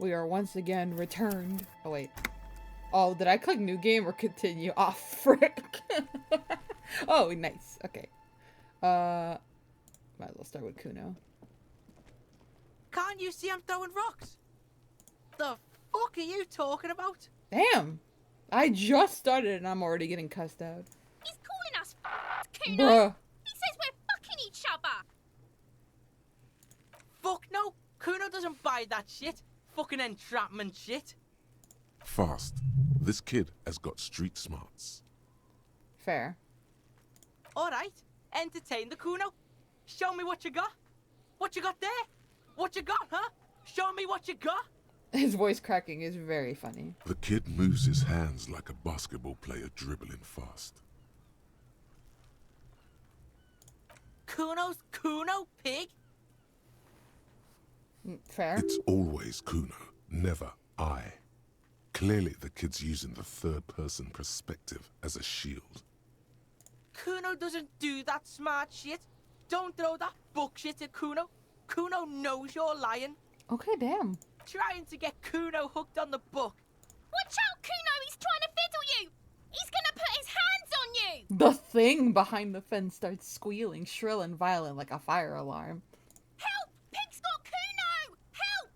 We are once again returned. Oh, wait. Oh, did I click new game or continue? Oh, frick. Oh, nice. Okay. Might as well start with Kuno. Can't you see I'm throwing rocks? The fuck are you talking about? Damn. I just started and I'm already getting cussed out. He's calling us Kuno. Bruh. He says we're fucking each other. Fuck no. Kuno doesn't buy that shit. Fucking entrapment shit. Fast. This kid has got street smarts. Fair. Alright. Entertain the Kuno. Show me what you got. What you got there? What you got, huh? Show me what you got. His voice cracking is very funny. The kid moves his hands like a basketball player dribbling fast. Kuno's Kuno, pig? Fair. It's always Kuno, never I. Clearly the kid's using the third-person perspective as a shield. Kuno doesn't do that smart shit. Don't throw that book shit at Kuno. Kuno knows you're lying. Okay, damn. Trying to get Kuno hooked on the book. Watch out, Kuno. He's trying to fiddle you. He's gonna put his hands on you. The thing behind the fence starts squealing, shrill and violent like a fire alarm. Help! Pig's got Kuno! Help!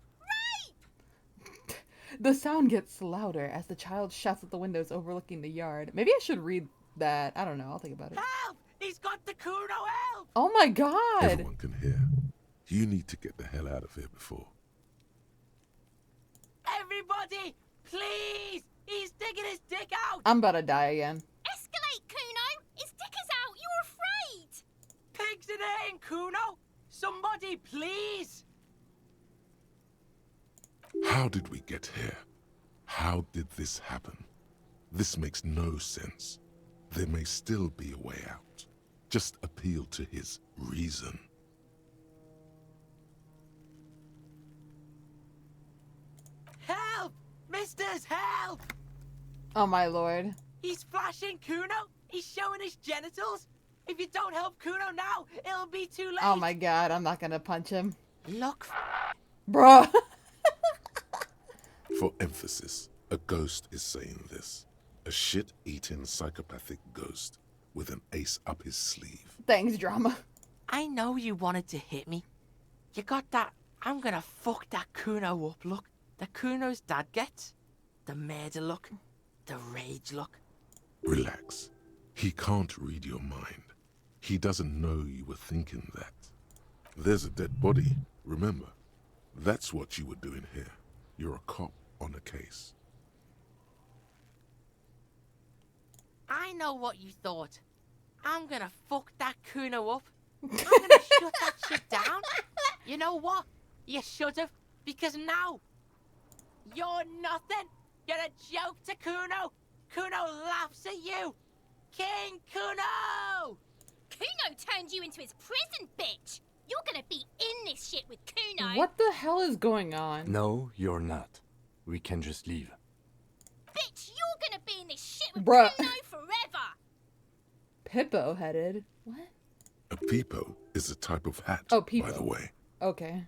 Rape! The sound gets louder as the child shouts at the windows overlooking the yard. Maybe I should read that. I don't know. I'll think about it. Help! He's got the Kuno, help! Oh my god! Everyone can hear. You need to get the hell out of here before. Everybody, please! He's digging his dick out! I'm about to die again. Escalate, Kuno! His dick is out! You're afraid! Pigs in here, Kuno! Somebody, please! How did we get here? How did this happen? This makes no sense. There may still be a way out. Just appeal to his reason. Help! Misters, help! Oh my lord. He's flashing Kuno! He's showing his genitals! If you don't help Kuno now, it'll be too late! Oh my god, I'm not gonna punch him. Look, Bruh. For emphasis, a ghost is saying this. A shit-eating psychopathic ghost with an ace up his sleeve. Thanks, drama. I know you wanted to hit me. You got that I'm gonna fuck that Kuno up look that Kuno's dad gets. The murder look. The rage look. Relax. He can't read your mind. He doesn't know you were thinking that. There's a dead body, remember? That's what you were doing here. You're a cop on a case. I know what you thought. I'm gonna fuck that Kuno up. I'm gonna shut that shit down. You know what? You should have, because now you're nothing. You're a joke to Kuno. Kuno laughs at you. King Kuno! Kuno turned you into his prison, bitch! You're gonna be in this shit with Kuno! What the hell is going on? No, you're not. We can just leave. Bitch, you're gonna be in this shit with Bruh. Kuno forever! Hippo-headed? What? A peepo is a type of hat, Oh, by peepo. the way. Okay.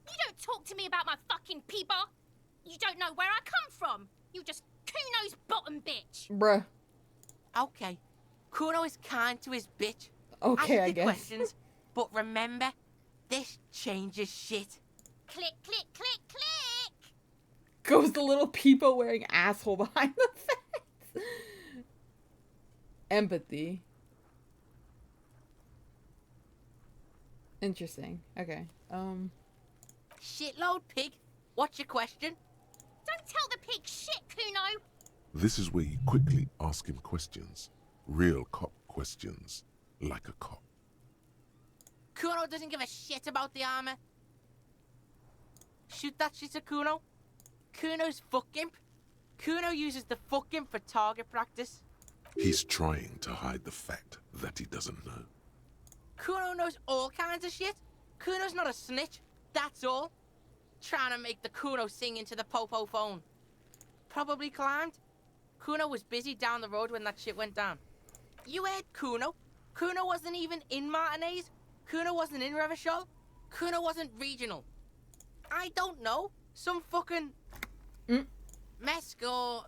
You don't talk to me about my fucking people! You don't know where I come from! You're just Kuno's bottom bitch! Bruh. Okay. Kuno is kind to his bitch. Okay, Ask I the guess. questions, but remember, this changes shit. Click, click, click, click! Goes the little peepo wearing asshole behind the fence. Empathy. Interesting. Okay. Shitload pig. What's your question? Don't tell the pig shit, Kuno! This is where you quickly ask him questions. Real cop questions. Like a cop. Kuno doesn't give a shit about the armor. Shoot that shit at Kuno. Kuno's fuck imp. Kuno uses the fuck imp for target practice. He's trying to hide the fact that he doesn't know. Kuno knows all kinds of shit. Kuno's not a snitch, that's all. Trying to make the Kuno sing into the popo phone. Probably climbed. Kuno was busy down the road when that shit went down. You heard Kuno. Kuno wasn't even in Martinez. Kuno wasn't in Revachol. Kuno wasn't regional. I don't know. Some fucking Mm. Mesk or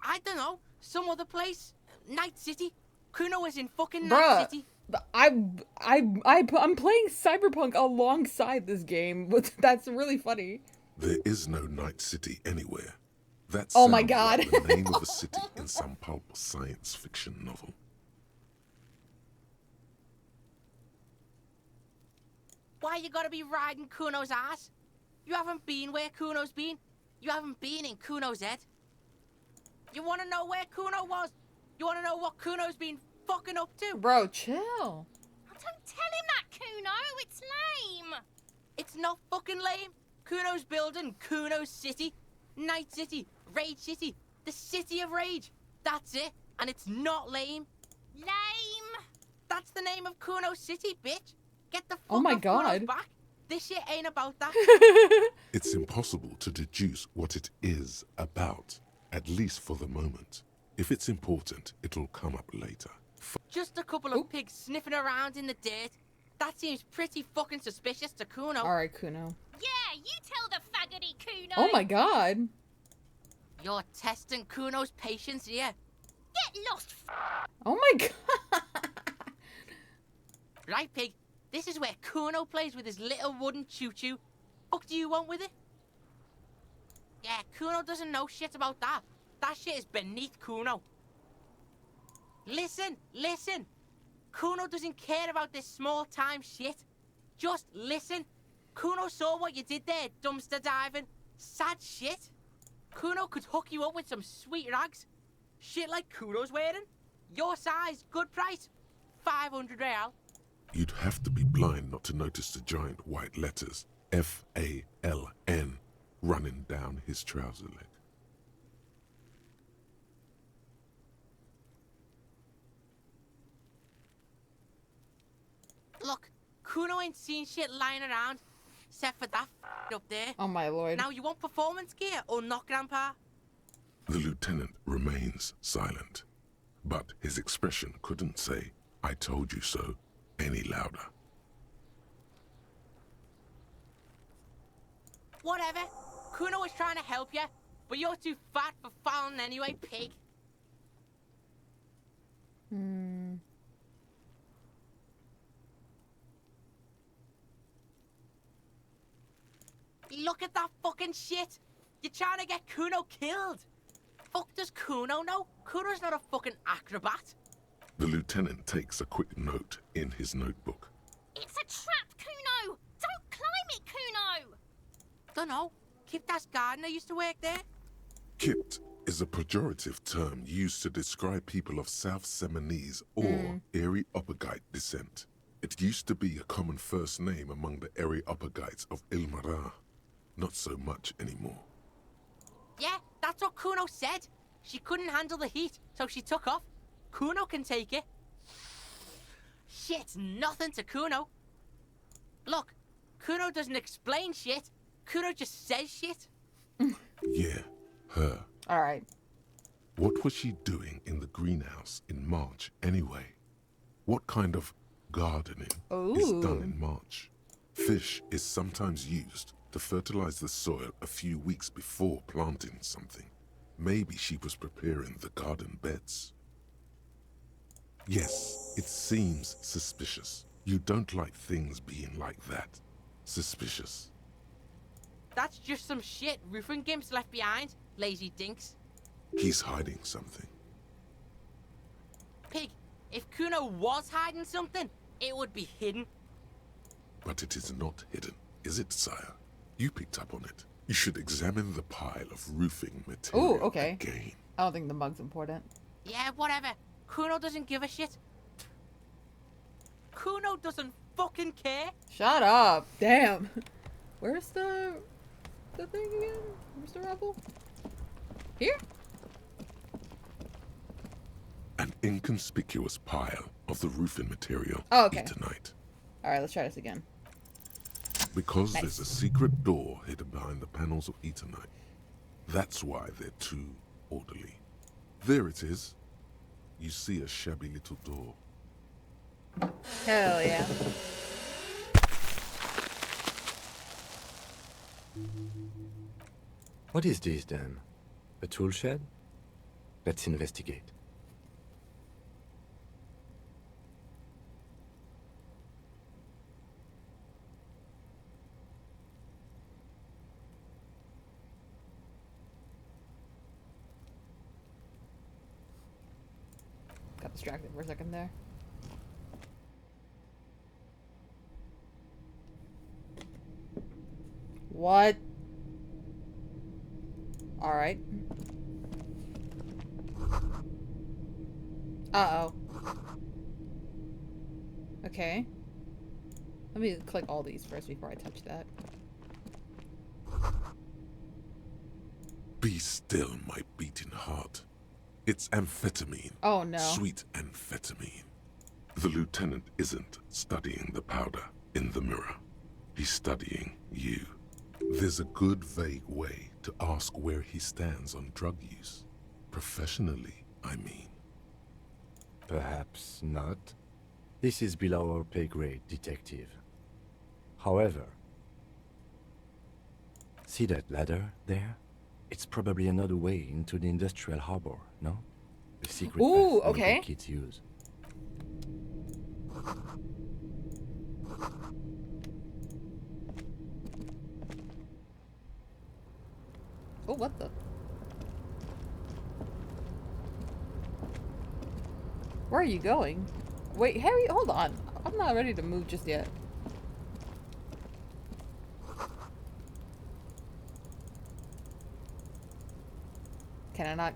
I don't know. Some other place. Night City. Kuno is in fucking Night Bruh. City. I'm playing Cyberpunk alongside this game. That's really funny. There is no Night City anywhere. That Oh my sounds God. like the name of a city in some pulp science fiction novel. Why you gotta be riding Kuno's ass? You haven't been where Kuno's been. You haven't been in Kuno's head. You wanna know where Kuno was? You wanna know what Kuno's been fucking up to? Bro, chill. Oh, don't tell him that, Kuno. It's lame. It's not fucking lame. Kuno's building Kuno's City. Night City. Rage City. The City of Rage. That's it. And it's not lame. Lame. That's the name of Kuno's City, bitch. Get the fuck Oh my off Kuno's God. back. This shit ain't about that. It's impossible to deduce what it is about, at least for the moment. If it's important, it'll come up later. Just a couple of pigs sniffing around in the dirt. That seems pretty fucking suspicious to Kuno. Alright, Kuno. Yeah, you tell the faggoty, Kuno. Oh my God. You're testing Kuno's patience here. Get lost. Oh my God. Right, pig? This is where Kuno plays with his little wooden choo-choo. Fuck do you want with it? Yeah, Kuno doesn't know shit about that. That shit is beneath Kuno. Listen, listen. Kuno doesn't care about this small-time shit. Just listen. Kuno saw what you did there, dumpster diving. Sad shit. Kuno could hook you up with some sweet rags. Shit like Kuno's wearing. Your size, good price. 500 real. You'd have to be blind not to notice the giant white letters F-A-L-N running down his trouser leg. Look, Kuno ain't seen shit lying around, except for that up there. Oh my Lord. Now you want performance gear or not, Grandpa? The lieutenant remains silent, but his expression couldn't say, "I told you so," any louder. Whatever. Kuno was trying to help you, but you're too fat for fouling anyway, pig. Hmm. Look at that fucking shit. You're trying to get Kuno killed. Fuck does Kuno know? Kuno's not a fucking acrobat. The lieutenant takes a quick note in his notebook. It's a trap, Kuno. Don't climb it, Kuno. Dunno. Kiptas gardener used to work there. Kipt is a pejorative term used to describe people of South Seminese or Erie-Uppergite descent. It used to be a common first name among the Erie-Uppergites of Ilmara. Not so much anymore. Yeah, that's what Kuno said. She couldn't handle the heat, so she took off. Kuno can take it. Shit's nothing to Kuno. Look, Kuno doesn't explain shit. Kuno just says shit. Yeah, her. Alright. What was she doing in the greenhouse in March anyway? What kind of gardening is done in March? Fish is sometimes used to fertilize the soil a few weeks before planting something. Maybe she was preparing the garden beds. Yes, it seems suspicious. You don't like things being like that. Suspicious. That's just some shit roofing gimps left behind, lazy dinks. He's hiding something. Pig, if Kuno was hiding something, it would be hidden. But it is not hidden, is it, sire? You picked up on it. You should examine the pile of roofing material okay. again. I don't think the mug's important. Yeah, whatever. Kuno doesn't give a shit. Kuno doesn't fucking care. Shut up. Damn. Where's the thing again? Where's the rubble? Here? An inconspicuous pile of the roofing material. Oh, okay. Tonight. Alright, let's try this again. Because Nice. there's a secret door hidden behind the panels of Eternite. That's why they're too orderly. There it is. You see a shabby little door. Hell yeah. What is this then? A tool shed? Let's investigate. Got distracted for a second there. What? Alright. Uh-oh. Okay. Let me click all these first before I touch that. Be still, my beating heart. It's amphetamine. Oh no. Sweet amphetamine. The lieutenant isn't studying the powder in the mirror. He's studying you. There's a good vague way to ask where he stands on drug use. Professionally, I mean. Perhaps not. This is below our pay grade, detective. However, see that ladder there? It's probably another way into the industrial harbor, no? The secret Ooh, path okay. illegal kids use. Oh, what the? Where are you going? Wait, Harry, hold on. I'm not ready to move just yet. Can I not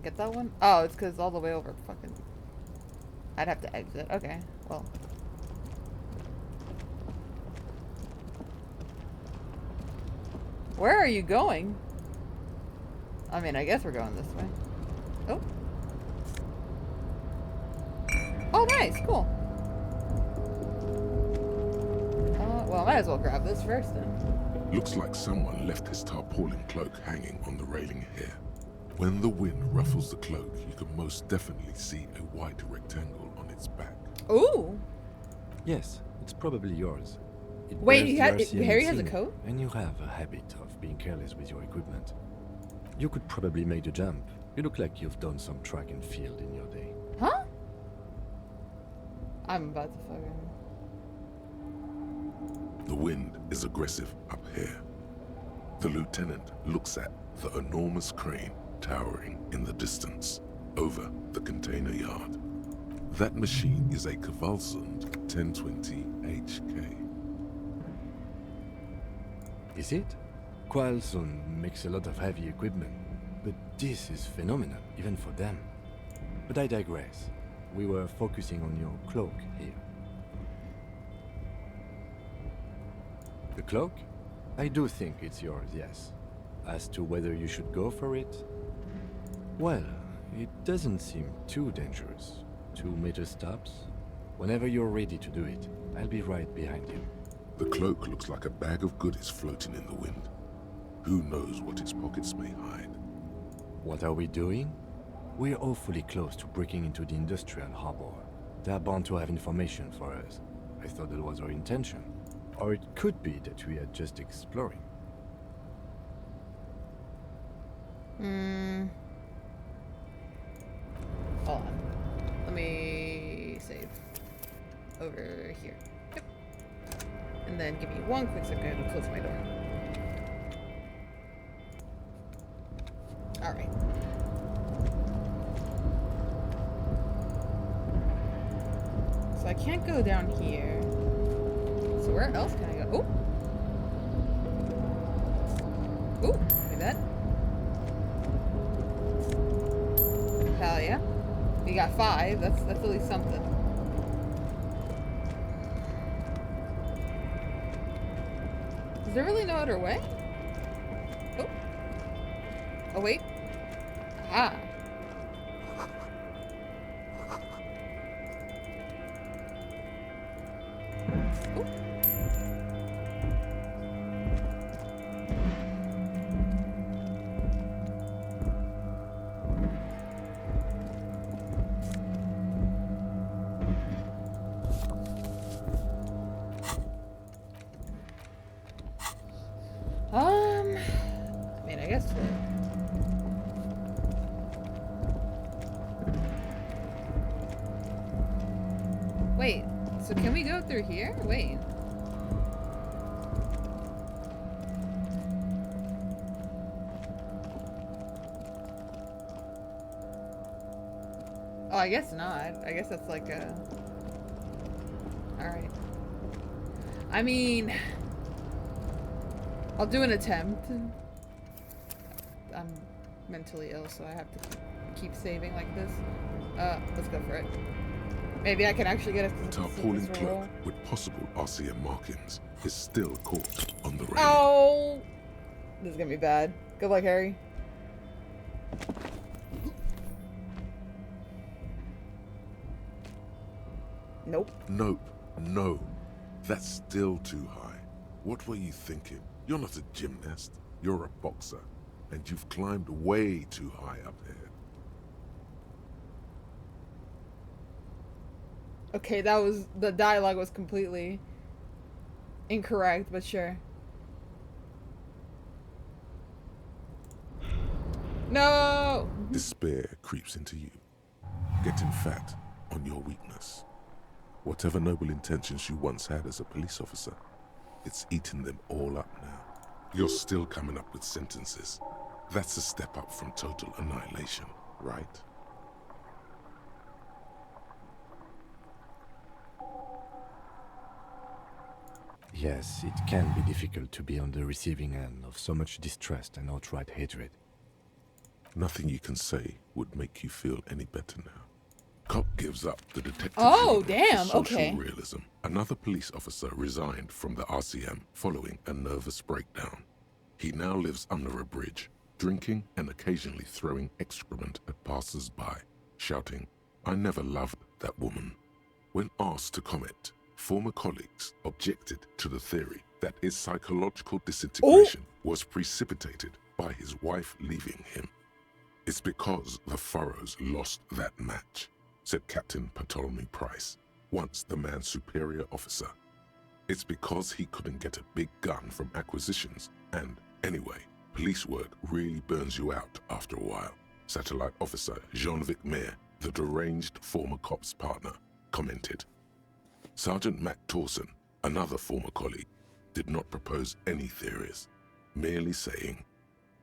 get that one? Oh, it's because all the way over. Fucking. I'd have to exit. Okay, well. Where are you going? I mean, I guess we're going this way. Oh. Oh, nice. Cool. Well, I might as well grab this first then. Looks like someone left his tarpaulin cloak hanging on the railing here. When the wind ruffles the cloak, you can most definitely see a white rectangle on its back. Ooh. Yes, it's probably yours. It Wait, bears the RCM Harry has a seal, coat? And you have a habit of being careless with your equipment. You could probably make the jump. You look like you've done some track and field in your day. Huh? I'm about to fucking... The wind is aggressive up here. The lieutenant looks at the enormous crane towering in the distance over the container yard. That machine is a Kvalsund 1020 HK. Is it? Kvalsund makes a lot of heavy equipment, but this is phenomenal, even for them. But I digress. We were focusing on your cloak here. The cloak? I do think it's yours, yes. As to whether you should go for it? Well, it doesn't seem too dangerous. 2 meter stops. Whenever you're ready to do it, I'll be right behind you. The cloak looks like a bag of goodies floating in the wind. Who knows what its pockets may hide? What are we doing? We're awfully close to breaking into the industrial harbor. They're bound to have information for us. I thought that was our intention. Or it could be that we are just exploring. Hold on. Let me save. Over here. Yep. And then give me one quick second to close my door. Alright. So I can't go down here. So where else can I go? Oh! Ooh, look at that. Hell yeah. We got 5. That's at least something. Is there really no other way? Oh. Oh, wait. Ah. Ooh. Ah. I guess so. Wait, so can we go through here? Wait. Oh, I guess not. I guess that's like a... Alright. I mean... I'll do an attempt. I'm mentally ill, so I have to keep saving like this. Let's go for it. Maybe I can actually get a Tarpaulin cloak with possible RCM markings is still caught on the railing. Oh! This is gonna be bad. Good luck, Harry. Nope. Nope. No. That's still too high. What were you thinking? You're not a gymnast. You're a boxer. And you've climbed way too high up here. Okay, that was... The dialogue was completely incorrect, but sure. No! Despair creeps into you, getting fat on your weakness. Whatever noble intentions you once had as a police officer, it's eaten them all up now. You're still coming up with sentences. That's a step up from total annihilation, right? Yes, it can be difficult to be on the receiving end of so much distrust and outright hatred. Nothing you can say would make you feel any better now. Cop gives up the detective Oh, genre damn, for social okay. realism. Another police officer resigned from the RCM following a nervous breakdown. He now lives under a bridge, drinking and occasionally throwing excrement at passers-by, shouting, "I never loved that woman." When asked to comment, former colleagues objected to the theory that his psychological disintegration was precipitated by his wife leaving him. "It's because the Furrows lost that match," said Captain Ptolemy Price, once the man's superior officer. "It's because he couldn't get a big gun from acquisitions, and anyway, police work really burns you out after a while," Satellite Officer Jean-Vic Mayer, the deranged former cop's partner, commented. Sergeant Mac Torson, another former colleague, did not propose any theories, merely saying,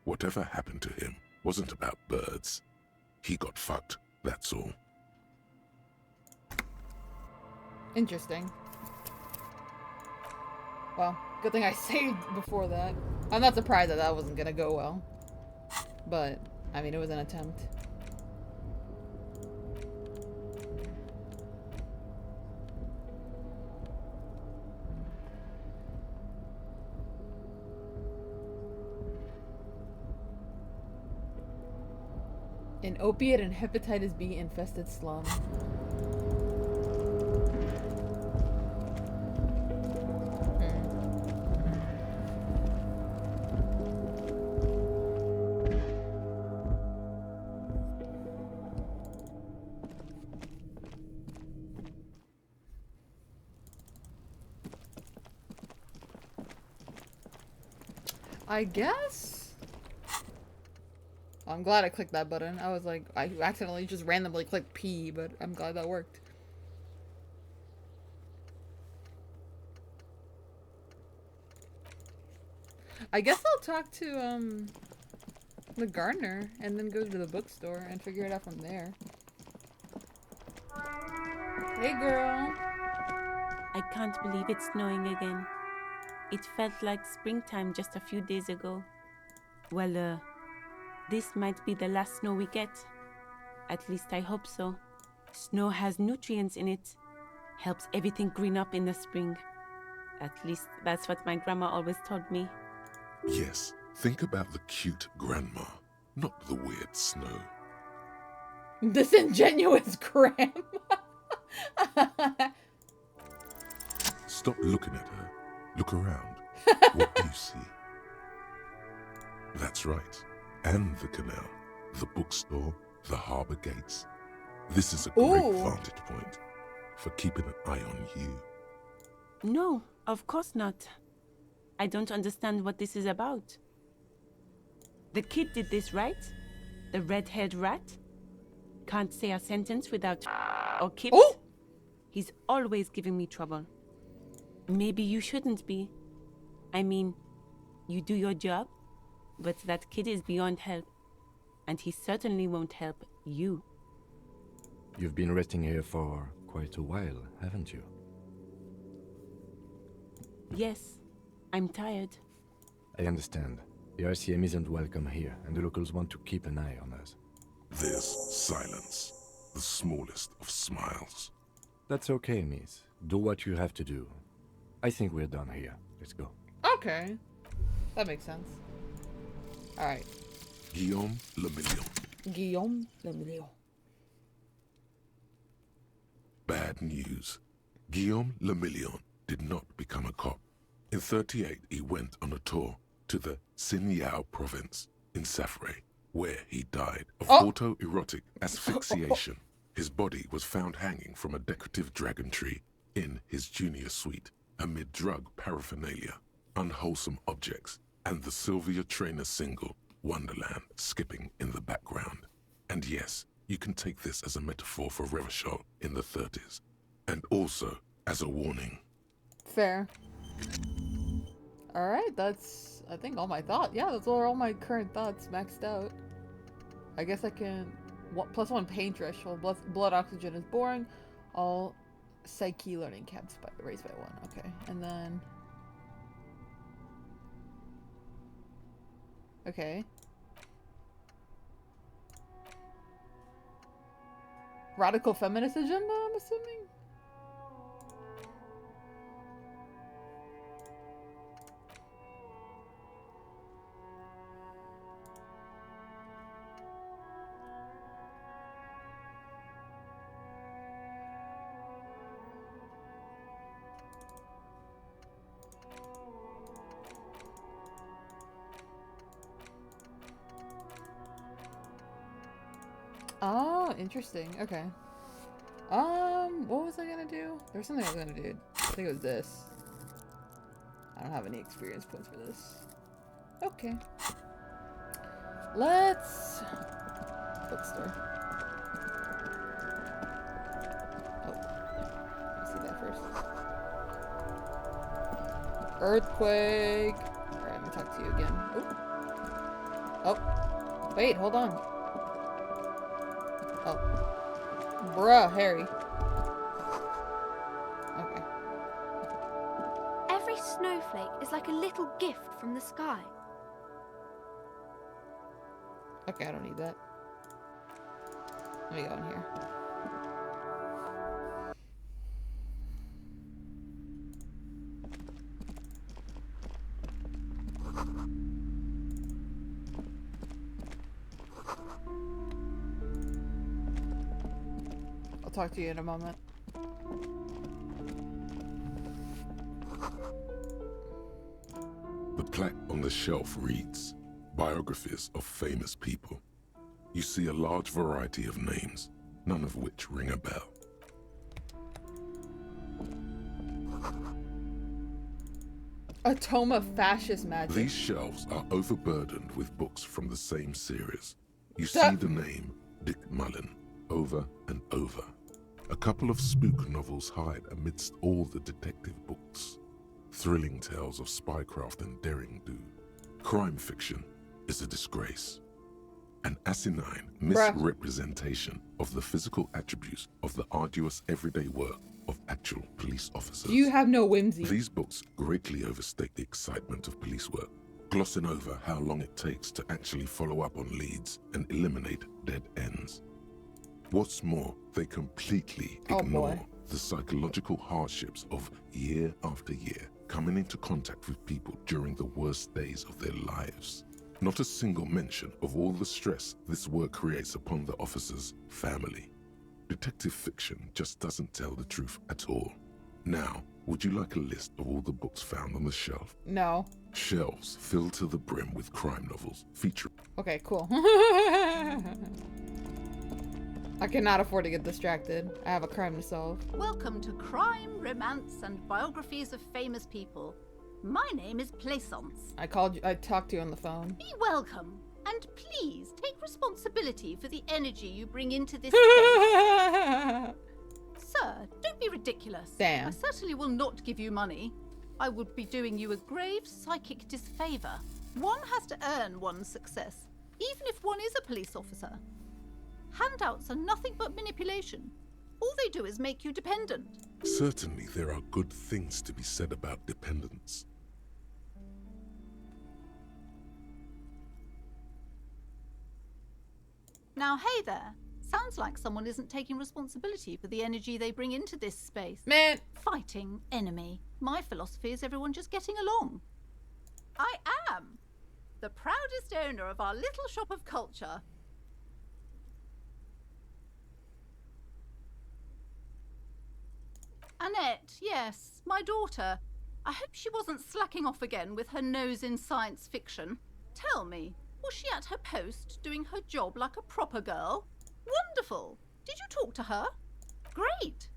"Whatever happened to him wasn't about birds. He got fucked, that's all." Interesting. Well, good thing I saved before that. I'm not surprised that that wasn't gonna go well. But, I mean, it was an attempt. An opiate and hepatitis B infested slum. I guess? I'm glad I clicked that button. I was like, I accidentally just randomly clicked P, but I'm glad that worked. I guess I'll talk to, the gardener and then go to the bookstore and figure it out from there. Hey, girl. I can't believe it's snowing again. It felt like springtime just a few days ago. Well, this might be the last snow we get. At least I hope so. Snow has nutrients in it. Helps everything green up in the spring. At least that's what my grandma always told me. Yes, think about the cute grandma, not the weird snow. Disingenuous grandma. Stop looking at her. Look around. What do you see? That's right. And the canal, the bookstore, the harbor gates. This is a great vantage point for keeping an eye on you. No, of course not. I don't understand what this is about. The kid did this, right? The red-haired rat? Can't say a sentence without or kipped. Oh! He's always giving me trouble. Maybe you shouldn't be. I mean, you do your job, but that kid is beyond help. And he certainly won't help you. You've been resting here for quite a while, haven't you? Yes, I'm tired. I understand. The RCM isn't welcome here, and the locals want to keep an eye on us. There's silence, the smallest of smiles. That's okay, miss. Do what you have to do. I think we're done here. Let's go. Okay. That makes sense. Alright. Guillaume Le Million. Guillaume Le Million. Bad news. Guillaume Le Million did not become a cop. In 38, he went on a tour to the Sinyao province in Safre, where he died of autoerotic asphyxiation. His body was found hanging from a decorative dragon tree in his junior suite, amid drug paraphernalia, unwholesome objects, and the Sylvia Trainer single, Wonderland, skipping in the background. And yes, you can take this as a metaphor for Revachol in the 30s, and also as a warning. Fair. Alright, that's, I think, all my thoughts. Yeah, those are all my current thoughts maxed out. I guess I can... +1 pain threshold. Blood oxygen is boring. All psyche learning caps raised by 1. Okay, and then... Okay. Radical feminist agenda, I'm assuming? Oh, interesting. Okay. What was I gonna do? There was something I was gonna do. I think it was this. I don't have any experience points for this. Okay. Let's... Bookstore. Oh. Let's see that first. Earthquake! Alright, I'm gonna talk to you again. Oop. Oh. Wait, hold on. Oh. Bruh, Harry. Okay. Every snowflake is like a little gift from the sky. Okay, I don't need that. Let me go in here. I'll talk to you in a moment. The plaque on the shelf reads, Biographies of Famous People. You see a large variety of names, none of which ring a bell. A tome of fascist magic. These shelves are overburdened with books from the same series. You see That- the name Dick Mullen over and over. A couple of spook novels hide amidst all the detective books. Thrilling tales of spycraft and daring do. Crime fiction is a disgrace. An asinine misrepresentation of the physical attributes of the arduous everyday work of actual police officers. You have no whimsy. These books greatly overstate the excitement of police work, glossing over how long it takes to actually follow up on leads and eliminate dead ends. What's more, they completely ignore the psychological hardships of year after year coming into contact with people during the worst days of their lives. Not a single mention of all the stress this work creates upon the officer's family. Detective fiction just doesn't tell the truth at all. Now, would you like a list of all the books found on the shelf? No. Shelves filled to the brim with crime novels featuring... Okay, cool. I cannot afford to get distracted. I have a crime to solve. Welcome to Crime, Romance, and Biographies of Famous People. My name is Plaisance. I talked to you on the phone. Be welcome, And please take responsibility for the energy you bring into this space. Sir, don't be ridiculous. Damn. I certainly will not give you money. I would be doing you a grave psychic disfavor. One has to earn one's success, even if one is a police officer. Handouts are nothing but manipulation. All they do is make you dependent. Certainly there are good things to be said about dependence. Now, hey there. Sounds like someone isn't taking responsibility for the energy they bring into this space. Man. Fighting enemy. My philosophy is everyone just getting along. I am the proudest owner of our little shop of culture. Annette, yes, my daughter. I hope she wasn't slacking off again with her nose in science fiction. Tell me, was she at her post doing her job like a proper girl? Wonderful. Did you talk to her? Great.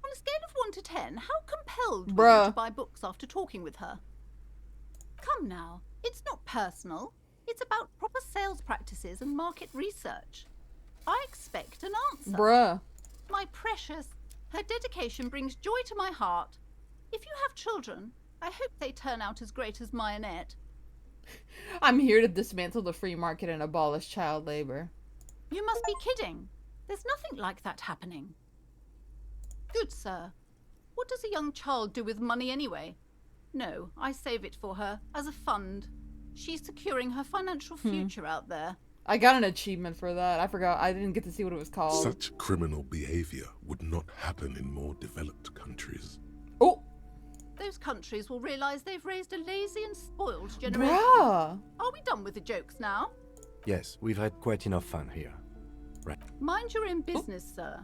On a scale of 1 to 10, how compelled were you to buy books after talking with her? Come now, it's not personal. It's about proper sales practices and market research. I expect an answer. Bruh. My precious, her dedication brings joy to my heart. If you have children, I hope they turn out as great as my Annette. I'm here to dismantle the free market and abolish child labor. You must be kidding. There's nothing like that happening. Good sir. What does a young child do with money anyway? No, I save it for her as a fund. She's securing her financial future out there. I got an achievement for that. I forgot. I didn't get to see what it was called. Such criminal behavior would not happen in more developed countries. Oh! Those countries will realize they've raised a lazy and spoiled generation. Bruh! Are we done with the jokes now? Yes, we've had quite enough fun here. Right. Mind your own business, sir.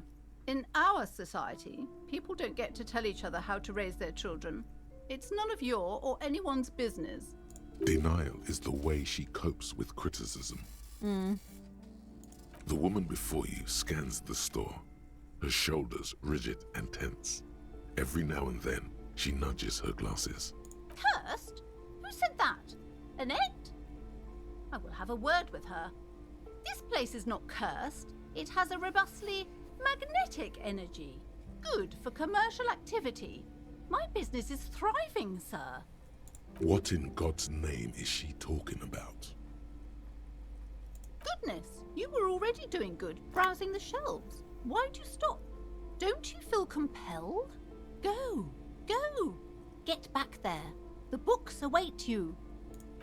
In our society, people don't get to tell each other how to raise their children. It's none of your or anyone's business. Denial is the way she copes with criticism. The woman before you scans the store, her shoulders rigid and tense. Every now and then, she nudges her glasses. Cursed? Who said that? Annette? I will have a word with her. This place is not cursed. It has a robustly magnetic energy. Good for commercial activity. My business is thriving, sir. What in God's name is she talking about? Goodness, you were already doing good, browsing the shelves. Why'd you stop? Don't you feel compelled? Go, go. Get back there. The books await you.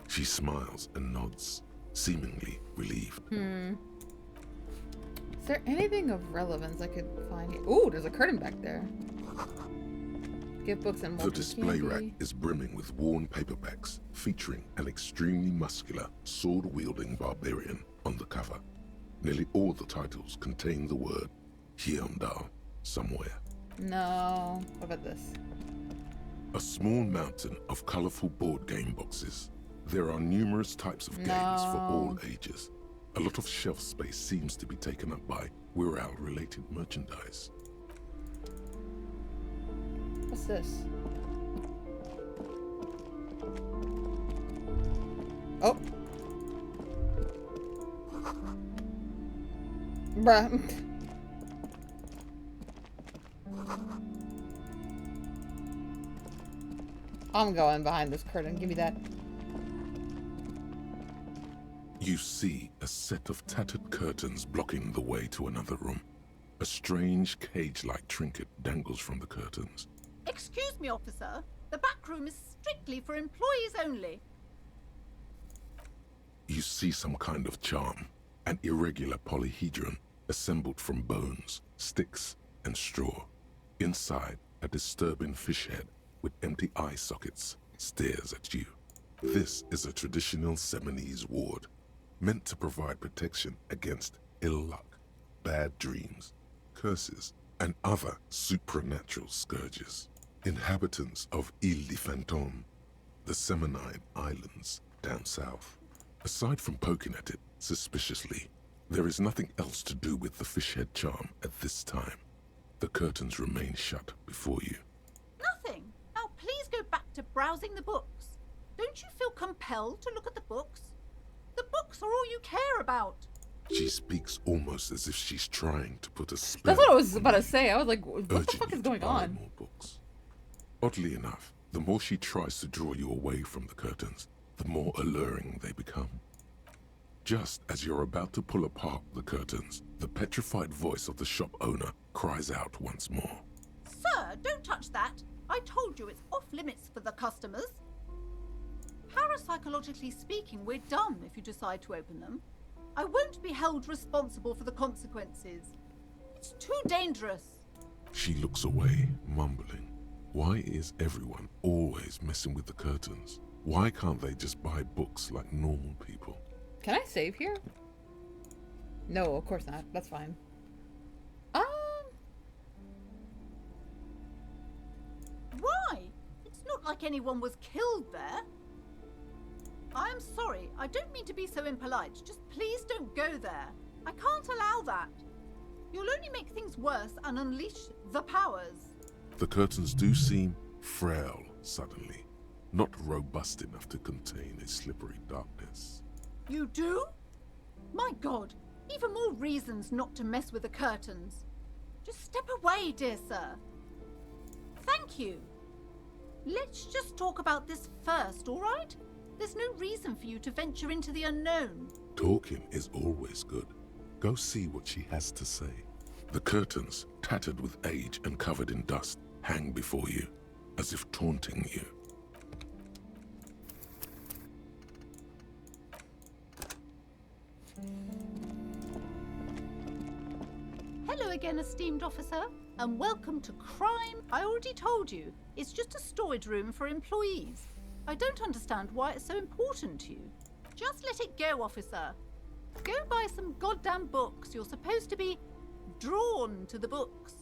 She smiles and nods, seemingly relieved. Is there anything of relevance I could find here? Ooh, there's a curtain back there. Gift books and The display rack is brimming with worn paperbacks featuring an extremely muscular, sword-wielding barbarian on the cover. Nearly all the titles contain the word Hyundai somewhere. No. What about this? A small mountain of colorful board game boxes. There are numerous types of games for all ages. A lot of shelf space seems to be taken up by Wirral-related merchandise. What's this? Oh. Bruh. I'm going behind this curtain. Give me that. You see a set of tattered curtains blocking the way to another room. A strange cage-like trinket dangles from the curtains. Excuse me, officer. The back room is strictly for employees only. You see some kind of charm, an irregular polyhedron assembled from bones, sticks, and straw. Inside, a disturbing fish head with empty eye sockets stares at you. This is a traditional Seminese ward, meant to provide protection against ill luck, bad dreams, curses, and other supernatural scourges. Inhabitants of Ile de Fantôme, the Seminine Islands down south. Aside from poking at it suspiciously, there is nothing else to do with the fish head charm at this time. The curtains remain shut before you. Nothing. Now please go back to browsing the books. Don't you feel compelled to look at the books? The books books are all you care about. She speaks almost as if she's trying to put a spell. That's what I was on about to you, say. I was like, what the urging fuck you is to going buy on? more books. Oddly enough, the more she tries to draw you away from the curtains, the more alluring they become. Just as you're about to pull apart the curtains, the petrified voice of the shop owner cries out once more. Sir, don't touch that. I told you it's off limits for the customers. Parapsychologically speaking, we're done if you decide to open them. I won't be held responsible for the consequences. It's too dangerous. She looks away, mumbling. Why is everyone always messing with the curtains? Why can't they just buy books like normal people? Can I save here? No, of course not. That's fine. Why? It's not like anyone was killed there. I am sorry. I don't mean to be so impolite. Just please don't go there. I can't allow that. You'll only make things worse and unleash the powers. The curtains do seem frail suddenly, not robust enough to contain a slippery darkness. You do? My God, even more reasons not to mess with the curtains. Just step away, dear sir. Thank you. Let's just talk about this first, all right? There's no reason for you to venture into the unknown. Talking is always good. Go see what she has to say. The curtains, tattered with age and covered in dust, hang before you, as if taunting you. Hello again, esteemed officer, and welcome to Crime. I already told you, it's just a storage room for employees. I don't understand why it's so important to you. Just let it go, officer. Go buy some goddamn books. You're supposed to be drawn to the books.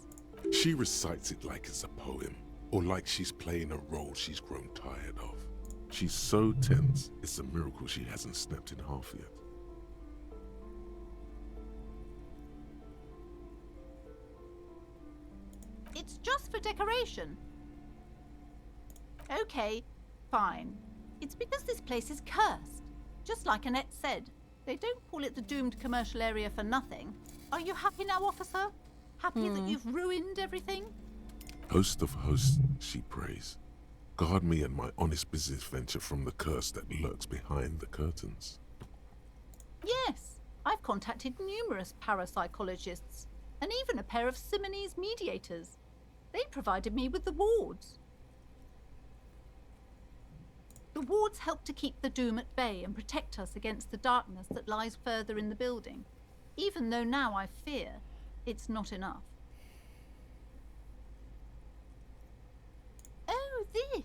She recites it like it's a poem, or like she's playing a role she's grown tired of. She's so tense, it's a miracle she hasn't snapped in half yet. It's just for decoration. Okay, fine. It's because this place is cursed. Just like Annette said, they don't call it the doomed commercial area for nothing. Are you happy now, officer? Happy that you've ruined everything? Host of hosts, she prays. Guard me and my honest business venture from the curse that lurks behind the curtains. Yes, I've contacted numerous parapsychologists and even a pair of Simonese mediators. They provided me with the wards. The wards help to keep the doom at bay and protect us against the darkness that lies further in the building, even though now I fear it's not enough. Oh, this?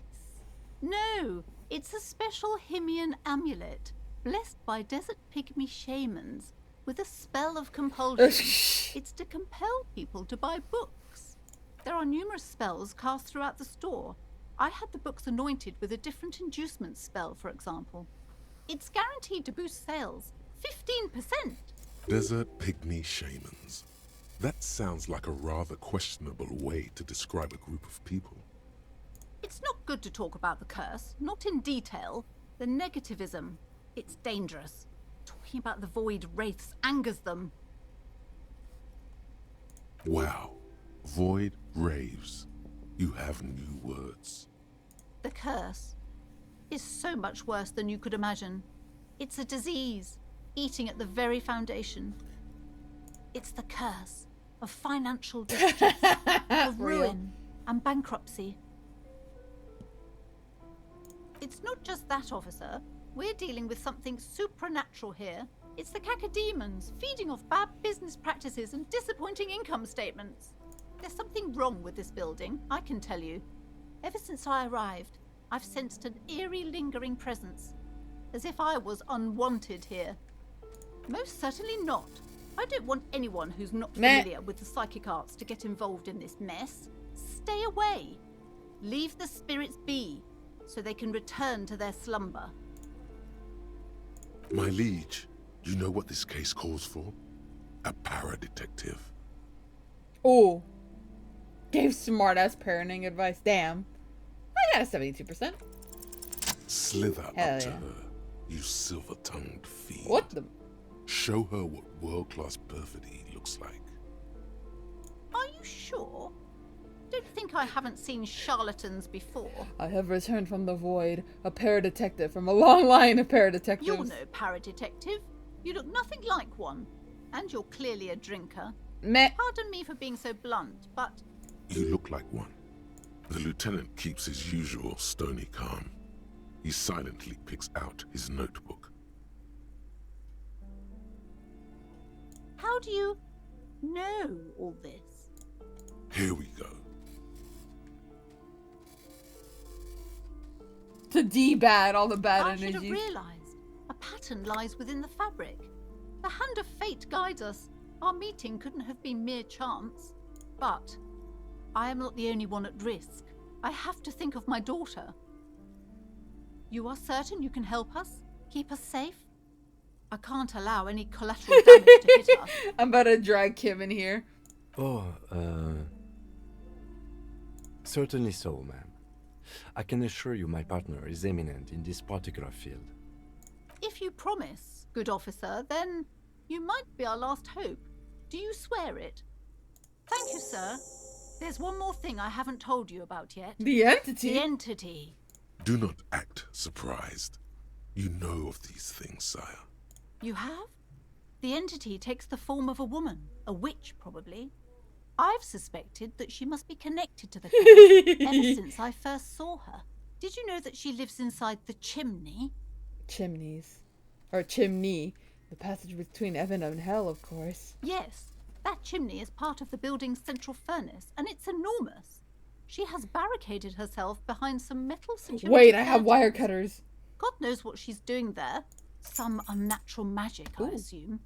No, it's a special Himian amulet, blessed by desert pygmy shamans, with a spell of compulsion. It's to compel people to buy books. There are numerous spells cast throughout the store. I had the books anointed with a different inducement spell, for example. It's guaranteed to boost sales 15%. Desert pygmy shamans. That sounds like a rather questionable way to describe a group of people. It's not good to talk about the curse, not in detail. The negativism, it's dangerous. Talking about the void wraiths angers them. Wow. Void raves. You have new words. The curse is so much worse than you could imagine. It's a disease, eating at the very foundation. It's the curse of financial distress, of ruin and bankruptcy. It's not just that, officer. We're dealing with something supernatural here. It's the cacodemons feeding off bad business practices and disappointing income statements. There's something wrong with this building, I can tell you. Ever since I arrived, I've sensed an eerie lingering presence, as if I was unwanted here. Most certainly not. I don't want anyone who's not familiar with the psychic arts to get involved in this mess. Stay away. Leave the spirits be, so they can return to their slumber. My liege, you know what this case calls for? A para-detective. Oh. Gave smart-ass parenting advice. Damn. I got a 72%. Slither Hell up to yeah. her. you silver-tongued fiend. What the? Show her what world-class perfidy looks like. Are you sure? Don't think I haven't seen charlatans before. I have returned from the void, a paradetective from a long line of paradetectives. You're no paradetective. You look nothing like one. And you're clearly a drinker. Meh. Pardon me for being so blunt, but... You look like one. The lieutenant keeps his usual stony calm. He silently picks out his notebook. How do you know all this? Here we go. To debad all the bad I should have energies. realised. A pattern lies within the fabric. The hand of fate guides us. Our meeting couldn't have been mere chance. But I am not the only one at risk. I have to think of my daughter. You are certain you can help us? Keep us safe? I can't allow any collateral damage to hit us. I'm about to drag Kim in here. Oh, certainly so, ma'am. I can assure you my partner is eminent in this particular field. If you promise, good officer, then you might be our last hope. Do you swear it? Thank you, sir. There's one more thing I haven't told you about yet. The entity? The entity. Do not act surprised. You know of these things, sire. You have? The entity takes the form of a woman, a witch probably. I've suspected that she must be connected to the curse ever since I first saw her. Did you know that she lives inside the chimney? Chimneys. Or chimney. The passage between heaven and hell, of course. Yes, that chimney is part of the building's central furnace, and it's enormous. She has barricaded herself behind some metal security Wait, I have curtains. wire cutters. God knows what she's doing there. Some unnatural magic, I Ooh. assume.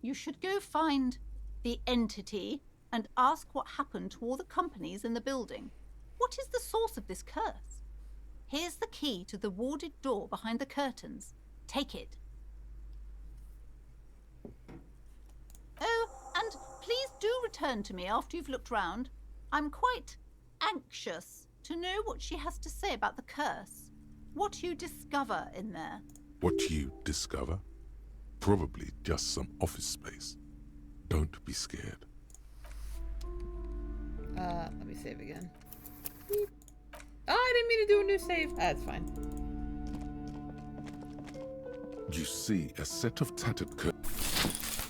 You should go find the entity and ask what happened to all the companies in the building. What is the source of this curse? Here's the key to the warded door behind the curtains. Take it. Oh, and please do return to me after you've looked round. I'm quite anxious to know what she has to say about the curse. What you discover in there. What you discover? Probably just some office space. Don't be scared. Let me save again. Beep. Oh, I didn't mean to do a new save. That's fine. You see a set of tattered curtains.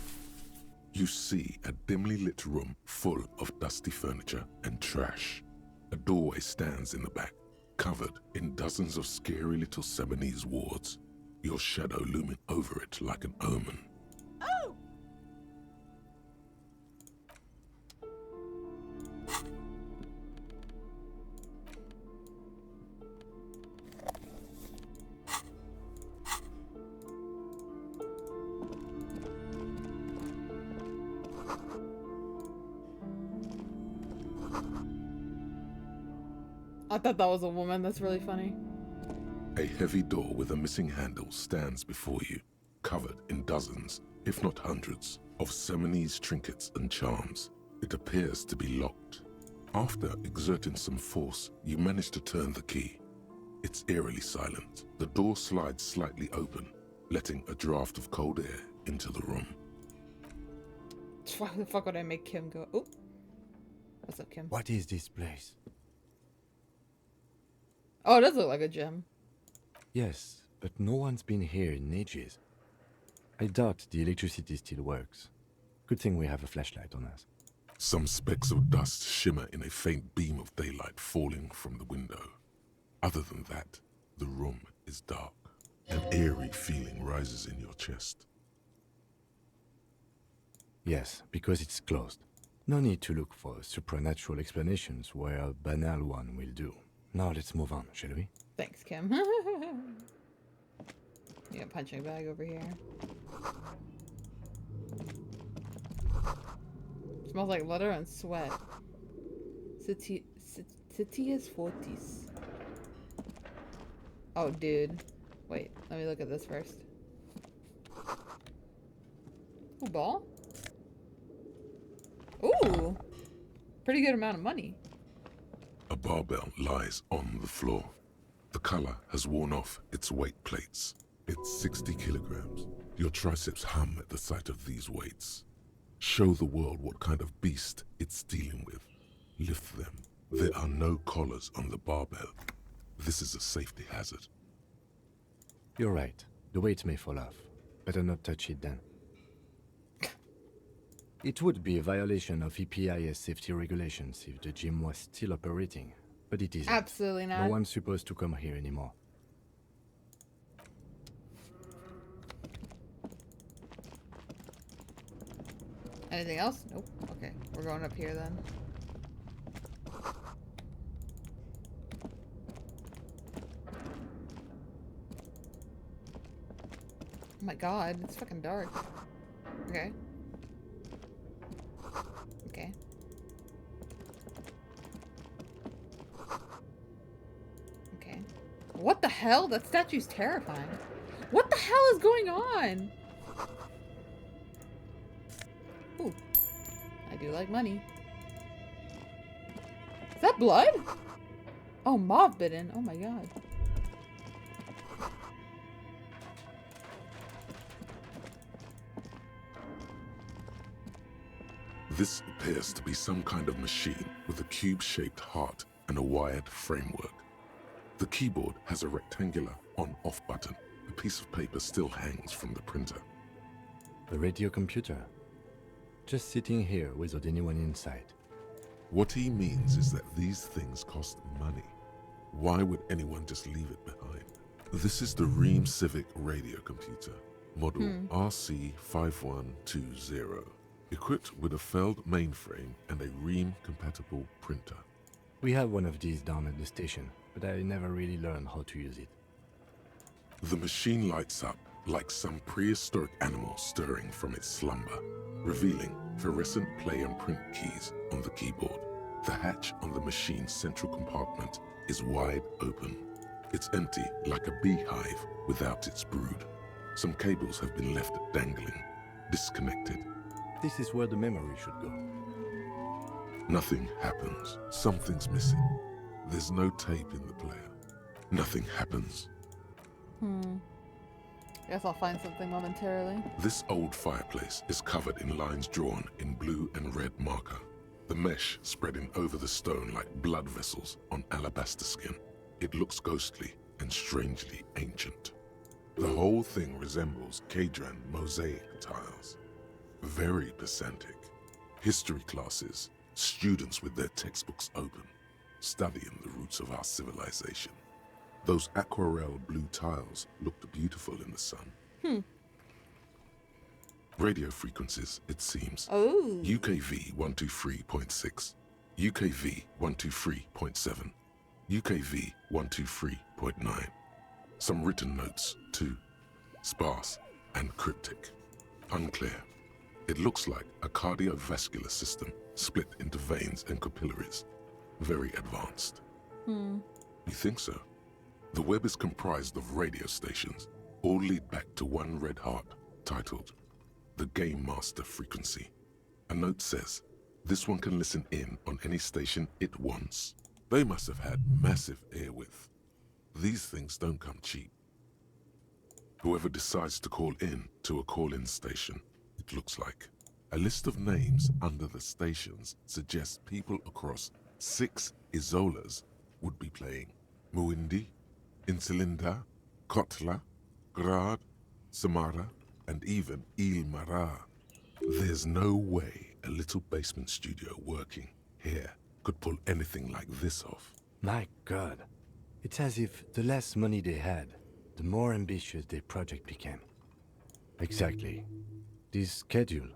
You see a dimly lit room full of dusty furniture and trash. A doorway stands in the back, covered in dozens of scary little Seminese wards, your shadow looming over it like an omen. Oh! I thought that was a woman. That's really funny. A heavy door with a missing handle stands before you, covered in dozens, if not hundreds, of Seminese trinkets and charms. It appears to be locked. After exerting some force, you manage to turn the key. It's eerily silent. The door slides slightly open, letting a draft of cold air into the room. Why the fuck would I make Kim go? Oh, what's up, Kim? What is this place? Oh, it does look like a gym. Yes, but no one's been here in ages. I doubt the electricity still works. Good thing we have a flashlight on us. Some specks of dust shimmer in a faint beam of daylight falling from the window. Other than that, the room is dark. An eerie feeling rises in your chest. Yes, because it's closed. No need to look for supernatural explanations where a banal one will do. Now let's move on, shall we? Thanks, Kim. Yeah, punching bag over here. Smells like leather and sweat. Citius fortis. Oh, dude. Wait, let me look at this first. Ooh, ball? Ooh! Pretty good amount of money. A barbell lies on the floor. The color has worn off its weight plates. It's 60 kilograms. Your triceps hum at the sight of these weights. Show the world what kind of beast it's dealing with. Lift them. There are no collars on the barbell. This is a safety hazard. You're right. The weight may fall off. Better not touch it then. It would be a violation of EPIS safety regulations if the gym was still operating, but it isn't. Absolutely not. No one's supposed to come here anymore. Anything else? Nope. Okay, we're going up here then. Oh my god, it's fucking dark. Okay. Okay. Okay. What the hell? That statue's terrifying. What the hell is going on? Ooh. I do like money. Is that blood? Oh, moth bitten. Oh my god. This appears to be some kind of machine with a cube-shaped heart and a wired framework. The keyboard has a rectangular on-off button. A piece of paper still hangs from the printer. A radio computer. Just sitting here without anyone inside. What he means is that these things cost money. Why would anyone just leave it behind? This is the Ream Civic radio computer, model RC5120. Equipped with a Feld mainframe and a Ream-compatible printer. We have one of these down at the station, but I never really learned how to use it. The machine lights up like some prehistoric animal stirring from its slumber, revealing fluorescent play and print keys on the keyboard. The hatch on the machine's central compartment is wide open. It's empty like a beehive without its brood. Some cables have been left dangling, disconnected. This is where the memory should go. Nothing happens. Something's missing. There's no tape in the player. Nothing happens. Guess I'll find something momentarily. This old fireplace is covered in lines drawn in blue and red marker. The mesh spreading over the stone like blood vessels on alabaster skin. It looks ghostly and strangely ancient. The whole thing resembles Kadran mosaic tiles. Very pedantic. History classes, students with their textbooks open, studying the roots of our civilization. Those aquarelle blue tiles looked beautiful in the sun. Radio frequencies, it seems. Oh. UKV 123.6, UKV 123.7, UKV 123.9. Some written notes, too. Sparse and cryptic. Unclear. It looks like a cardiovascular system split into veins and capillaries. Very advanced. You think so? The web is comprised of radio stations, all lead back to one red heart, titled the Game Master Frequency. A note says, this one can listen in on any station it wants. They must have had massive airwidth. These things don't come cheap. Whoever decides to call in to a call-in station, it looks like. A list of names under the stations suggests people across 6 Isolas would be playing. Muindi, Insulinda, Kotla, Grad, Samara, and even Ilmara. There's no way a little basement studio working here could pull anything like this off. My God. It's as if the less money they had, the more ambitious their project became. Exactly. This schedule,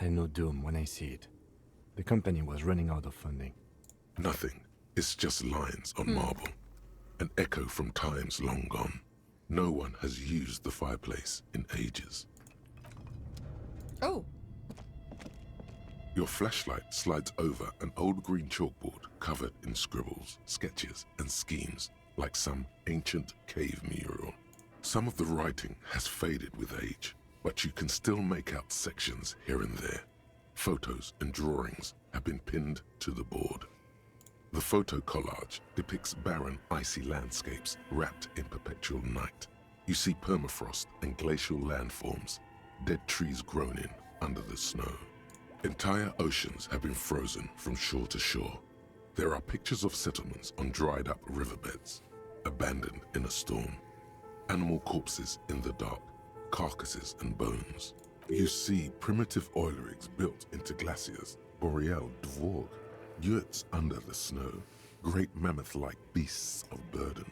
I know doom when I see it. The company was running out of funding. Nothing. It's just lines on marble. An echo from times long gone. No one has used the fireplace in ages. Oh. Your flashlight slides over an old green chalkboard covered in scribbles, sketches, and schemes like some ancient cave mural. Some of the writing has faded with age, but you can still make out sections here and there. Photos and drawings have been pinned to the board. The photo collage depicts barren, icy landscapes wrapped in perpetual night. You see permafrost and glacial landforms, dead trees grown in under the snow. Entire oceans have been frozen from shore to shore. There are pictures of settlements on dried up riverbeds, abandoned in a storm. Animal corpses in the dark, carcasses and bones. You see primitive oil rigs built into glaciers, boreal dvorg, yurts under the snow, great mammoth-like beasts of burden.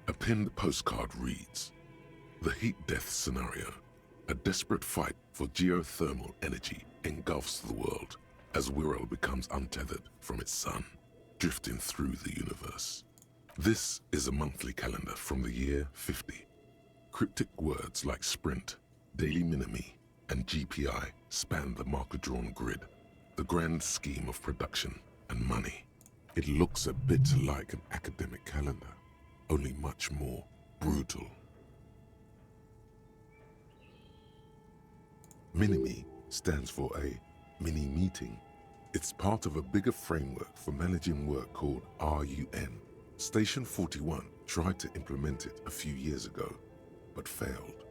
A pinned postcard reads, "The heat death scenario. A desperate fight for geothermal energy engulfs the world as Wirral becomes untethered from its sun, drifting through the universe." This is a monthly calendar from the year 50. Cryptic words like sprint, daily minimi, and GPI span the marker-drawn grid, the grand scheme of production and money. It looks a bit like an academic calendar, only much more brutal. Minimi stands for a mini meeting. It's part of a bigger framework for managing work called RUN. Station 41 tried to implement it a few years ago, but failed.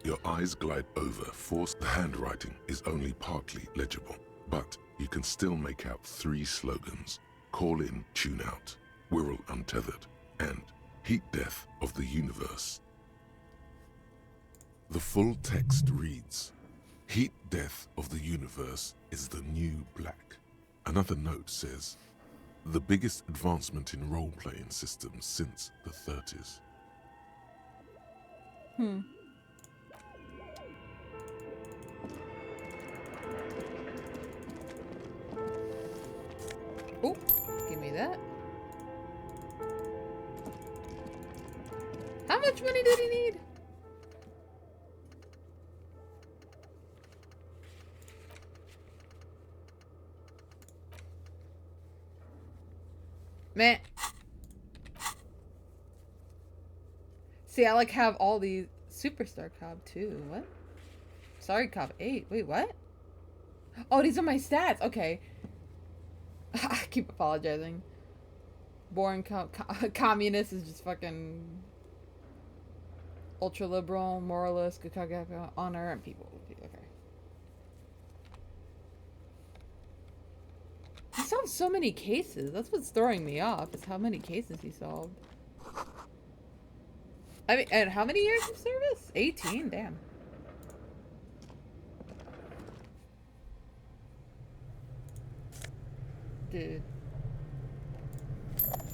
Your eyes glide over, forced. The handwriting is only partly legible, but you can still make out 3 slogans: Call in, Tune out, Wirral Untethered, and Heat Death of the Universe. The full text reads, "Heat Death of the Universe is the new black." Another note says, "The biggest advancement in role-playing systems since the 30s. Oh, give me that. How much money did he need? Man. See, I like have all these Superstar Cobb too. What? Sorry, Cobb 8. Wait, what? Oh, these are my stats. Okay. I keep apologizing. Boring communist is just fucking ultra liberal, moralist, honor, and people. Okay. He solved so many cases. That's what's throwing me off, is how many cases he solved. I mean, and how many years of service? 18, damn. Dude.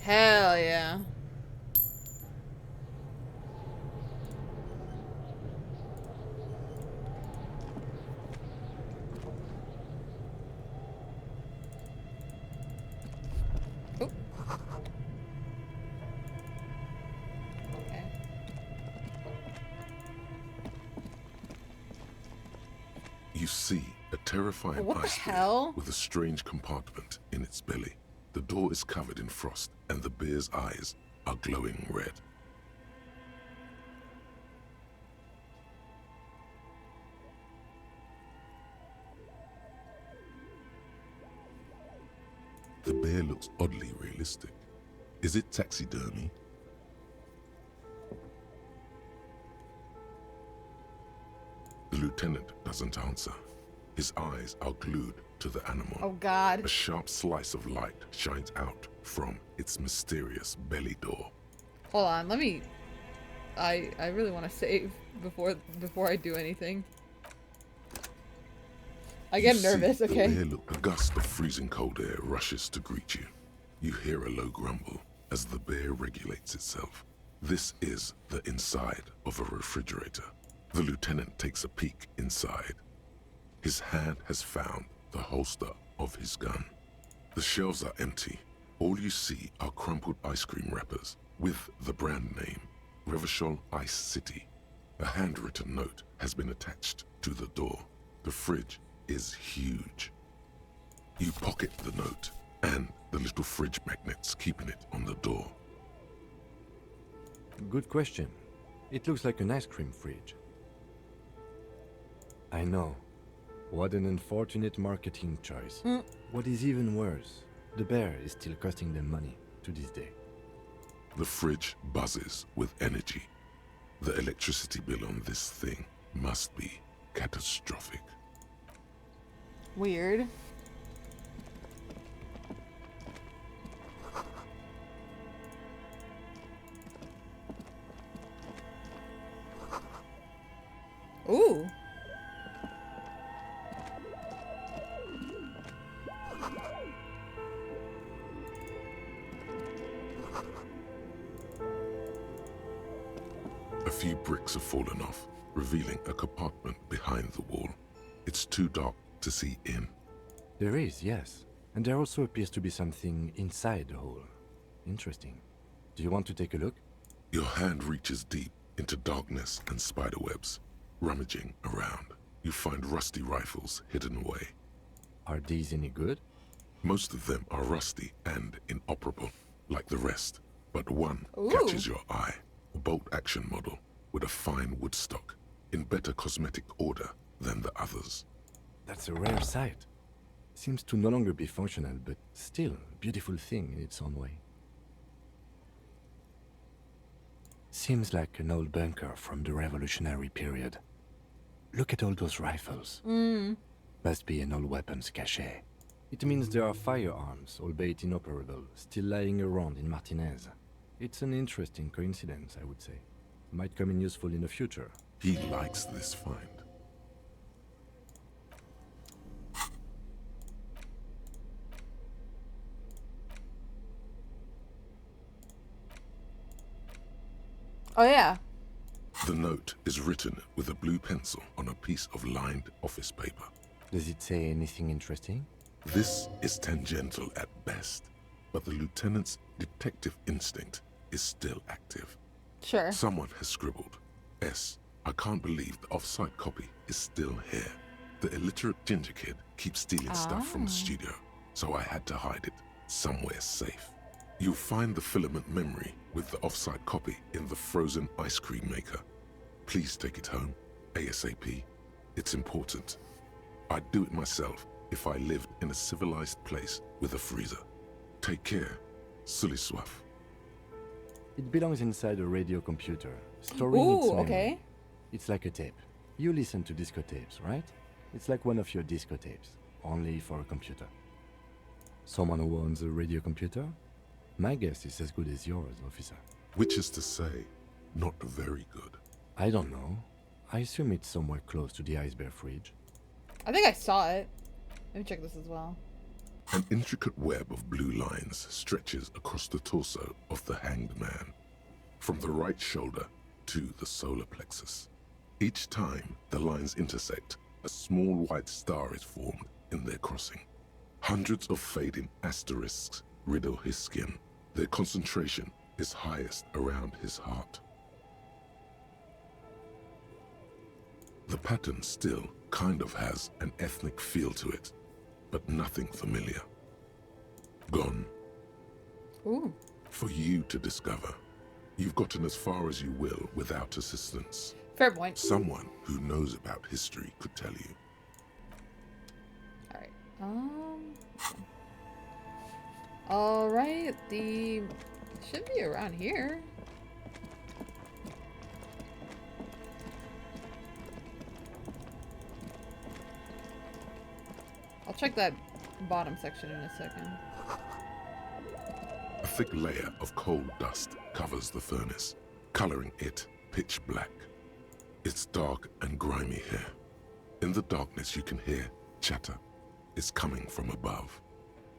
Hell yeah. Oh. Okay. You see a terrifying What the ice bear hell? with a strange compartment in its belly. The door is covered in frost, and the bear's eyes are glowing red. The bear looks oddly realistic. Is it taxidermy? The lieutenant doesn't answer. His eyes are glued to the animal. Oh god. A sharp slice of light shines out from its mysterious belly door. Hold on, let me... I really want to save before I do anything. I get nervous, okay? The bear look. A gust of freezing cold air rushes to greet you. You hear a low grumble as the bear regulates itself. This is the inside of a refrigerator. The lieutenant takes a peek inside. His hand has found the holster of his gun. The shelves are empty. All you see are crumpled ice cream wrappers with the brand name, Revachol Ice City. A handwritten note has been attached to the door. The fridge is huge. You pocket the note and the little fridge magnets keeping it on the door. Good question. It looks like an ice cream fridge. I know. What an unfortunate marketing choice. What is even worse, the bear is still costing them money to this day. The fridge buzzes with energy. The electricity bill on this thing must be catastrophic. Weird. Ooh. A few bricks have fallen off, revealing a compartment behind the wall. It's too dark to see in. There is, yes. And there also appears to be something inside the hole. Interesting. Do you want to take a look? Your hand reaches deep into darkness and spiderwebs. Rummaging around, you find rusty rifles hidden away. Are these any good? Most of them are rusty and inoperable, like the rest. But one Ooh. catches your eye. A bolt-action model with a fine wood stock, in better cosmetic order than the others. That's a rare sight. Seems to no longer be functional, but still a beautiful thing in its own way. Seems like an old bunker from the revolutionary period. Look at all those rifles. Must be an old weapons cache. It means there are firearms, albeit inoperable, still lying around in Martinez. It's an interesting coincidence, I would say. Might come in useful in the future. He likes this find. Oh yeah. The note is written with a blue pencil on a piece of lined office paper. Does it say anything interesting? This is tangential at best, but the lieutenant's detective instinct is still active. Sure. Someone has scribbled, S. I can't believe the off-site copy is still here. The illiterate ginger kid keeps stealing stuff from the studio, so I had to hide it somewhere safe. You'll find the filament memory with the off-site copy in the frozen ice cream maker. Please take it home, ASAP. It's important. I'd do it myself if I lived in a civilized place with a freezer. Take care, Suliswaf. It belongs inside a radio computer, storing its Ooh, memory. okay. It's like a tape. You listen to disco tapes, right? It's like one of your disco tapes, only for a computer. Someone who owns a radio computer? My guess is as good as yours, officer. Which is to say, not very good. I don't know. I assume it's somewhere close to the iceberg fridge. I think I saw it. Let me check this as well. An intricate web of blue lines stretches across the torso of the hanged man, from the right shoulder to the solar plexus. Each time the lines intersect, a small white star is formed in their crossing. Hundreds of fading asterisks riddle his skin. Their concentration is highest around his heart. The pattern still kind of has an ethnic feel to it, but nothing familiar. Gone. Ooh. For you to discover. You've gotten as far as you will without assistance. Fair point. Someone who knows about history could tell you. Alright. Alright, it should be around here. I'll check that bottom section in a second. A thick layer of coal dust covers the furnace, coloring it pitch black. It's dark and grimy here. In the darkness you can hear chatter. It's coming from above.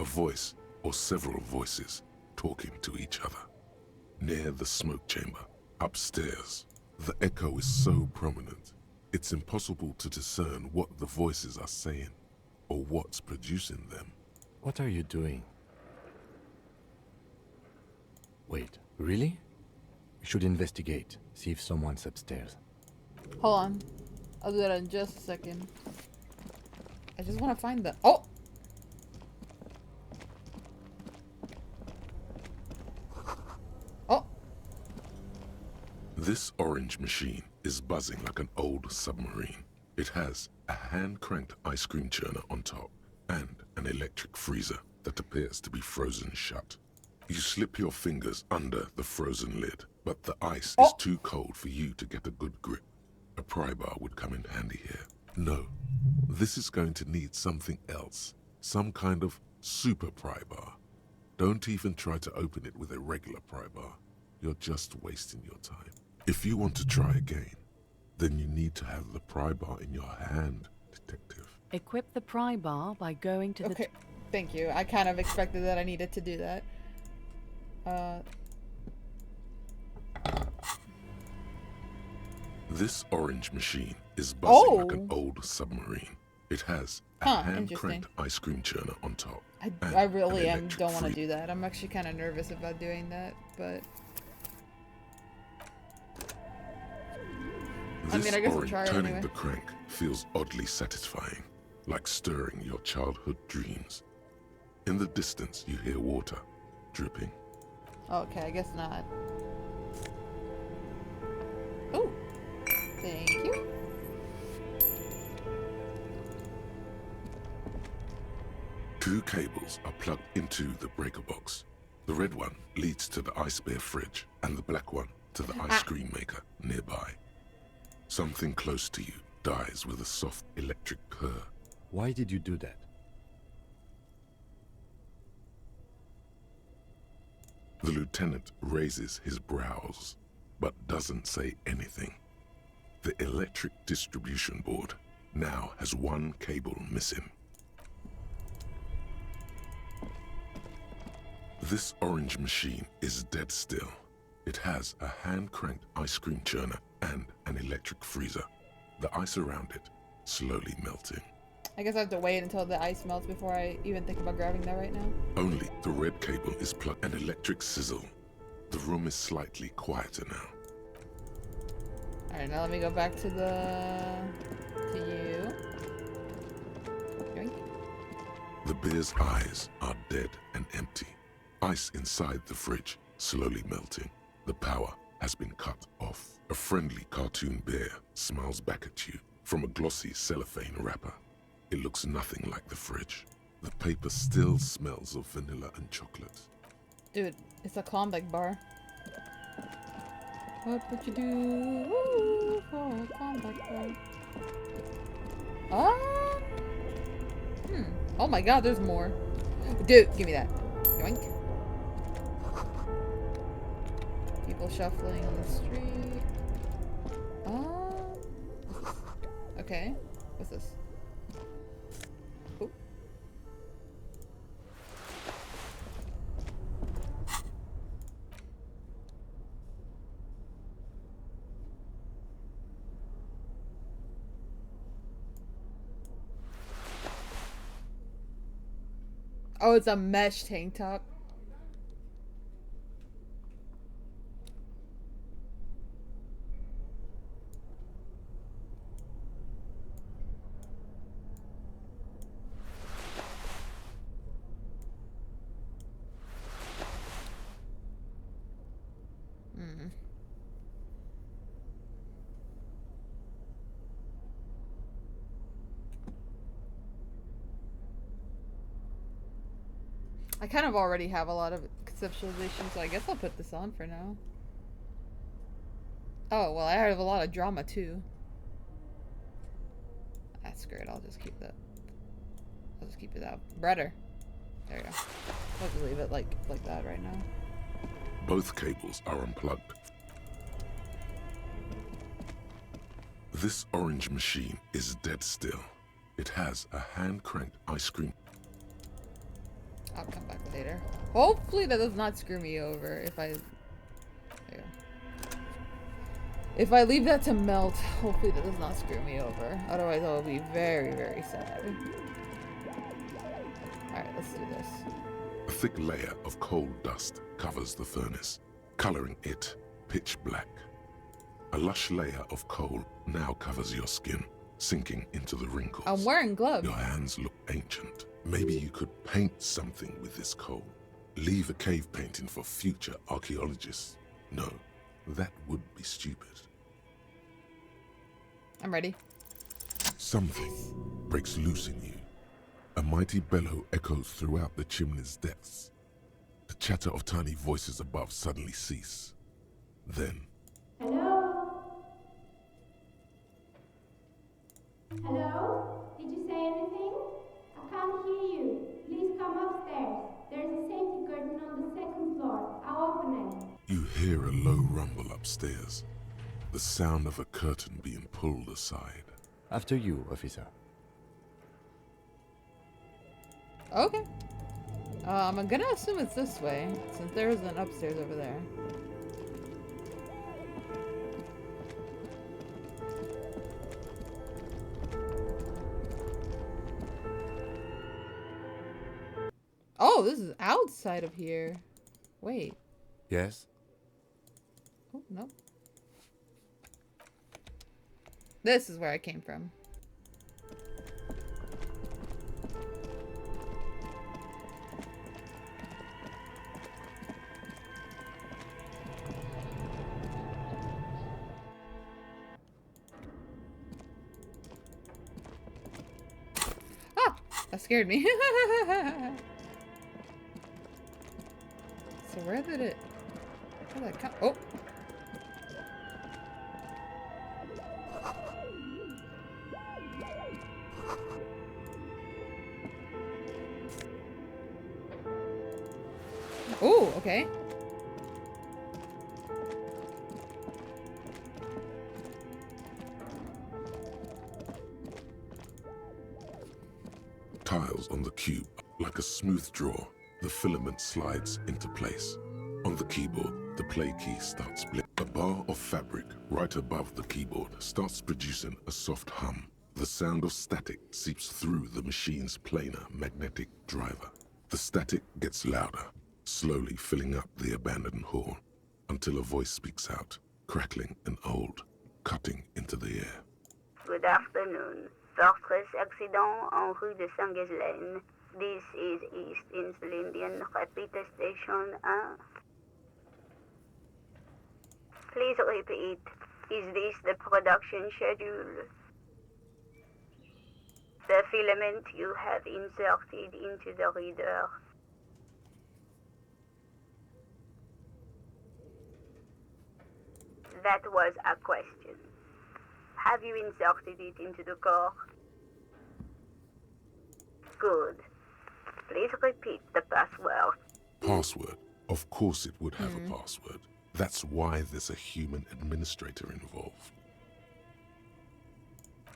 A voice or several voices talking to each other. Near the smoke chamber, upstairs, the echo is so prominent, it's impossible to discern what the voices are saying or what's producing them. What are you doing? Wait, really? We should investigate, see if someone's upstairs. Hold on. I'll do that in just a second. I just want to find the... Oh! Oh! This orange machine is buzzing like an old submarine. It has a hand-cranked ice cream churner on top and an electric freezer that appears to be frozen shut. You slip your fingers under the frozen lid, but the ice is Oh. too cold for you to get a good grip. A pry bar would come in handy here. No, this is going to need something else. Some kind of super pry bar. Don't even try to open it with a regular pry bar. You're just wasting your time. If you want to try again, then you need to have the pry bar in your hand, detective. Equip the pry bar by going to the... Okay, thank you. I kind of expected that I needed to do that. This orange machine is buzzing like an Oh. old submarine. It has a Huh, hand-cranked ice cream churner on top. I really an electric don't want to free- do that. I'm actually kind of nervous about doing that, but... I This mean, I guess I'll orange try it turning anyway. the crank feels oddly satisfying, like stirring your childhood dreams. In the distance, you hear water dripping. Okay, I guess not. Oh, thank you. Two cables are plugged into the breaker box. The red one leads to the ice bear fridge, and the black one to the ice cream maker nearby. Something close to you dies with a soft electric purr. Why did you do that? The lieutenant raises his brows, but doesn't say anything. The electric distribution board now has one cable missing. This orange machine is dead still. It has a hand-cranked ice cream churner and an electric freezer. The ice around it slowly melting. I guess I have to wait until the ice melts before I even think about grabbing that right now. Only the red cable is plugged. An electric sizzle. The room is slightly quieter now. Alright, now let me go back to you. Yoink. The bear's eyes are dead and empty. Ice inside the fridge slowly melting. The power has been cut off. A friendly cartoon bear smiles back at you from a glossy cellophane wrapper. It looks nothing like the fridge. The paper still smells of vanilla and chocolate. Dude, it's a Klondike bar. What would you do for a Klondike bar? Oh my god, there's more. Dude, give me that. Yoink. People shuffling on the street. Okay. What's this? Oh. Oh, it's a mesh tank top. I kind of already have a lot of conceptualization, so I guess I'll put this on for now. Oh, well, I have a lot of drama too. That's great. I'll just keep that. I'll just keep it out. Breader. There you go. I'll just leave it like that right now. Both cables are unplugged. This orange machine is dead still. It has a hand-cranked ice cream. I'll come back later. Hopefully that does not screw me over if I... There you go. If I leave that to melt, hopefully that does not screw me over. Otherwise I will be very, very sad. Alright, let's do this. A thick layer of coal dust covers the furnace, coloring it pitch black. A lush layer of coal now covers your skin, sinking into the wrinkles. I'm wearing gloves. Your hands look ancient. Maybe you could paint something with this coal. Leave a cave painting for future archaeologists. No, that would be stupid. I'm ready. Something breaks loose in you. A mighty bellow echoes throughout the chimney's depths. The chatter of tiny voices above suddenly cease. Then, Hello? Hello? Did you say anything? I can't hear you. Please come upstairs. There's a safety curtain on the second floor. I'll open it. you hear a low rumble upstairs. The sound of a curtain being pulled aside. After you, officer. Okay. I'm gonna assume it's this way, since there is an upstairs over there. Oh, this is outside of here. Wait. Yes? Oh, no. This is where I came from. Ah! That scared me. So where did it come? Oh! Oh, okay. Tiles on the cube, like a smooth draw, the filament slides into place. On the keyboard, the play key starts split. A bar of fabric right above the keyboard starts producing a soft hum. The sound of static seeps through the machine's planar magnetic driver. The static gets louder, slowly filling up the abandoned hall, until a voice speaks out, crackling and old, cutting into the air. Good afternoon. Fortress accident en rue de Saint-Ghislaine. This is East Insulindian Repeater Station 1. Please repeat. Is this the production schedule? The filament you have inserted into the reader. That was a question. Have you inserted it into the core? Good. Please repeat the password. Password? Of course it would have a password. That's why there's a human administrator involved.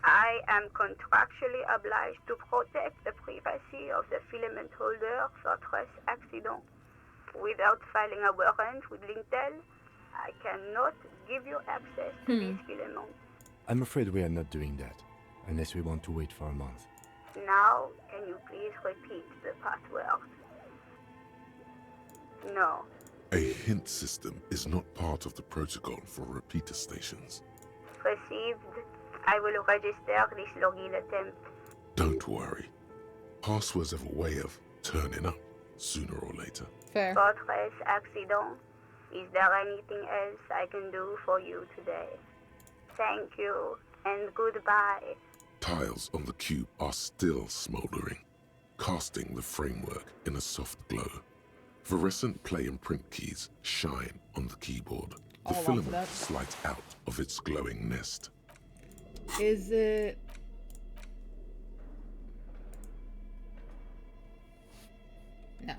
I am contractually obliged to protect the privacy of the filament holder for stress accident. Without filing a warrant with Lintel, I cannot give you access to these filaments. I'm afraid we are not doing that, unless we want to wait for a month. Now, can you please repeat the password? No. A hint system is not part of the protocol for repeater stations. Received. I will register this login attempt. Don't worry. Passwords have a way of turning up sooner or later. Fair. Fortress accident. Is there anything else I can do for you today? Thank you, and goodbye. Tiles on the cube are still smoldering, casting the framework in a soft glow. Fluorescent play and print keys shine on the keyboard. The I'll filament that. slides out of its glowing nest. Is it... No.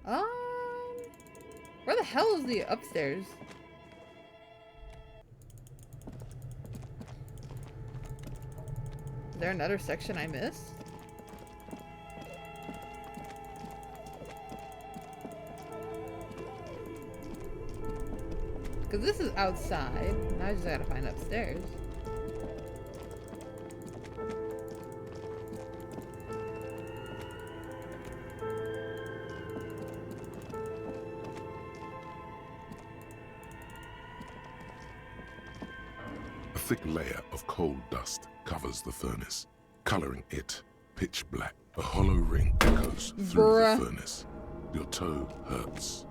Okay. Where the hell is the upstairs? Is there another section I missed? Because this is outside. Now I just gotta find upstairs. A thick layer of coal dust covers the furnace, coloring it pitch black. A hollow ring echoes through Bruh. the furnace. Your toe hurts.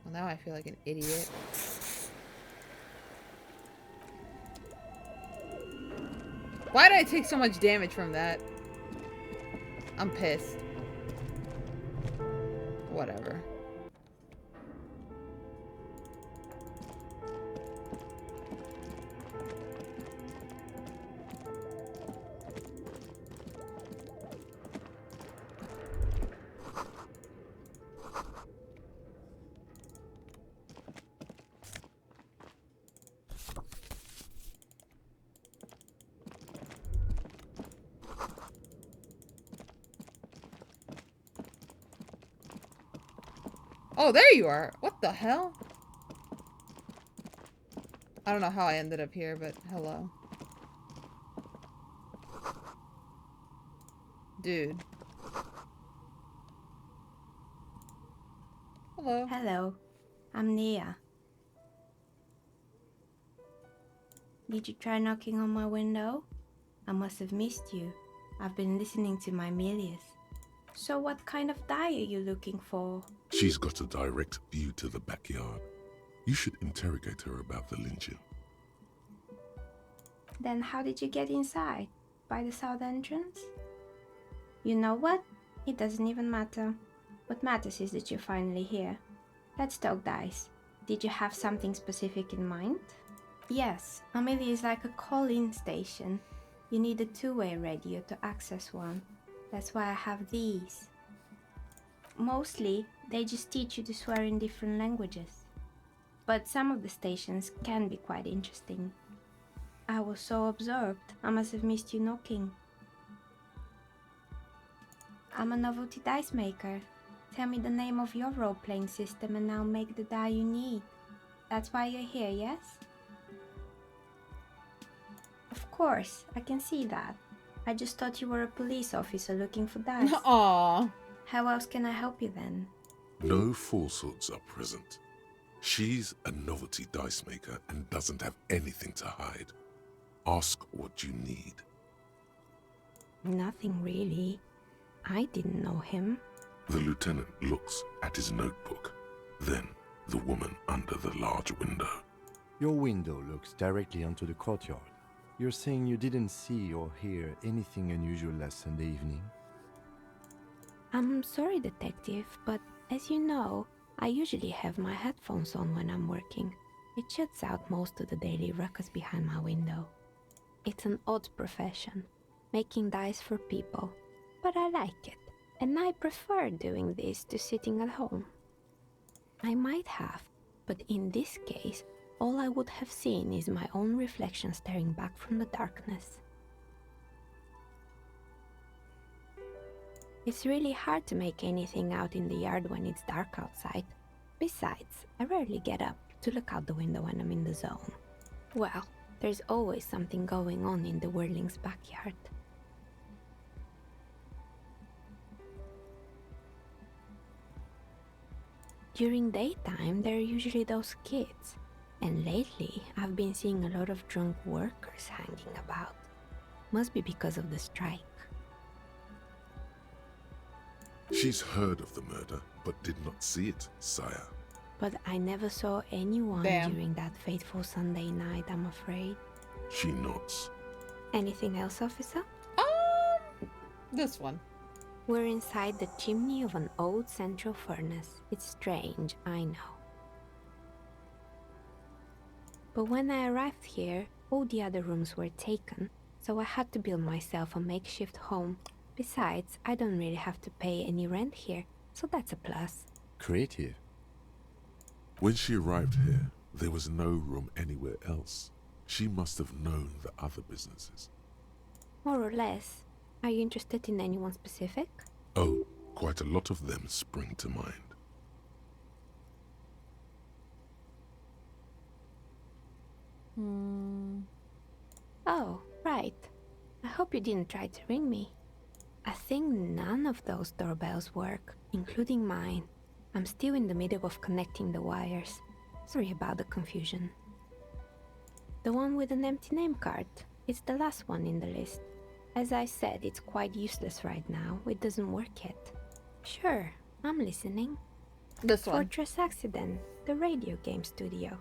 Well, now I feel like an idiot. Why did I take so much damage from that? I'm pissed. Whatever. Oh, there you are. What the hell? I don't know how I ended up here, but hello. Dude. Hello. Hello. I'm Nia. Did you try knocking on my window? I must have missed you. I've been listening to my Melius. So what kind of dye are you looking for? She's got a direct view to the backyard. You should interrogate her about the lynching. Then how did you get inside? By the south entrance? You know what? It doesn't even matter. What matters is that you're finally here. Let's talk dice. Did you have something specific in mind? Yes, Amelia is like a call-in station. You need a two-way radio to access one. That's why I have these. Mostly, they just teach you to swear in different languages. But some of the stations can be quite interesting. I was so absorbed, I must have missed you knocking. I'm a novelty dice maker. Tell me the name of your role-playing system and I'll make the die you need. That's why you're here, yes? Of course, I can see that. I just thought you were a police officer looking for dice. Aww. How else can I help you then? No falsehoods are present. She's a novelty dice maker and doesn't have anything to hide. Ask what you need. Nothing really. I didn't know him. The lieutenant looks at his notebook, then the woman under the large window. Your window looks directly onto the courtyard. You're saying you didn't see or hear anything unusual last Sunday evening? I'm sorry, detective, but as you know, I usually have my headphones on when I'm working. It shuts out most of the daily ruckus behind my window. It's an odd profession, making dice for people, but I like it, and I prefer doing this to sitting at home. I might have, but in this case, all I would have seen is my own reflection staring back from the darkness. It's really hard to make anything out in the yard when it's dark outside. Besides, I rarely get up to look out the window when I'm in the zone. Well, there's always something going on in the Whirling's backyard. During daytime, there are usually those kids. And lately, I've been seeing a lot of drunk workers hanging about. Must be because of the strike. She's heard of the murder, but did not see it, sire. But I never saw anyone during that fateful Sunday night, I'm afraid. She nods. Anything else, officer? This one. We're inside the chimney of an old central furnace. It's strange, I know. But when I arrived here, all the other rooms were taken, so I had to build myself a makeshift home. Besides, I don't really have to pay any rent here, so that's a plus. Creative. When she arrived here, there was no room anywhere else. She must have known the other businesses. More or less. Are you interested in anyone specific? Oh, quite a lot of them spring to mind. Oh, right. I hope you didn't try to ring me. I think none of those doorbells work, including mine. I'm still in the middle of connecting the wires. Sorry about the confusion. The one with an empty name card. It's the last one in the list. As I said, it's quite useless right now. It doesn't work yet. Sure, I'm listening. This one. Fortress Accident, the radio game studio.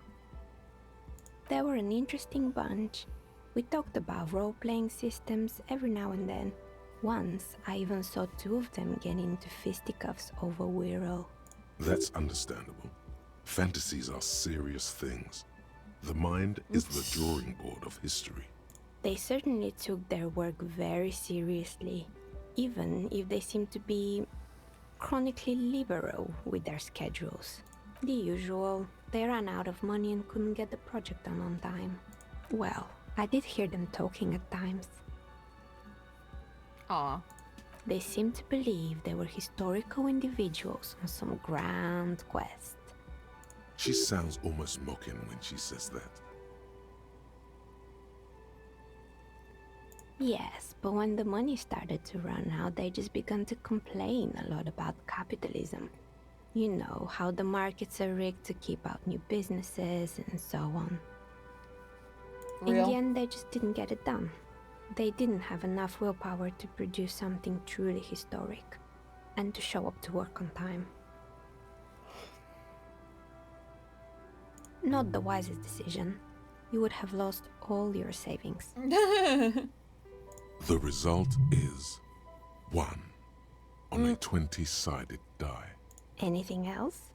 They were an interesting bunch. We talked about role-playing systems every now and then. Once, I even saw two of them get into fisticuffs over Wirral. That's understandable. Fantasies are serious things. The mind is the drawing board of history. They certainly took their work very seriously, even if they seemed to be chronically liberal with their schedules. The usual, they ran out of money and couldn't get the project done on time. Well, I did hear them talking at times. Aw. They seemed to believe they were historical individuals on some grand quest. She sounds almost mocking when she says that. Yes, but when the money started to run out, they just began to complain a lot about capitalism. You know, how the markets are rigged to keep out new businesses and so on. In the end, they just didn't get it done. They didn't have enough willpower to produce something truly historic, and to show up to work on time. Not the wisest decision. You would have lost all your savings. The result is 1 on a 20-sided die. Anything else?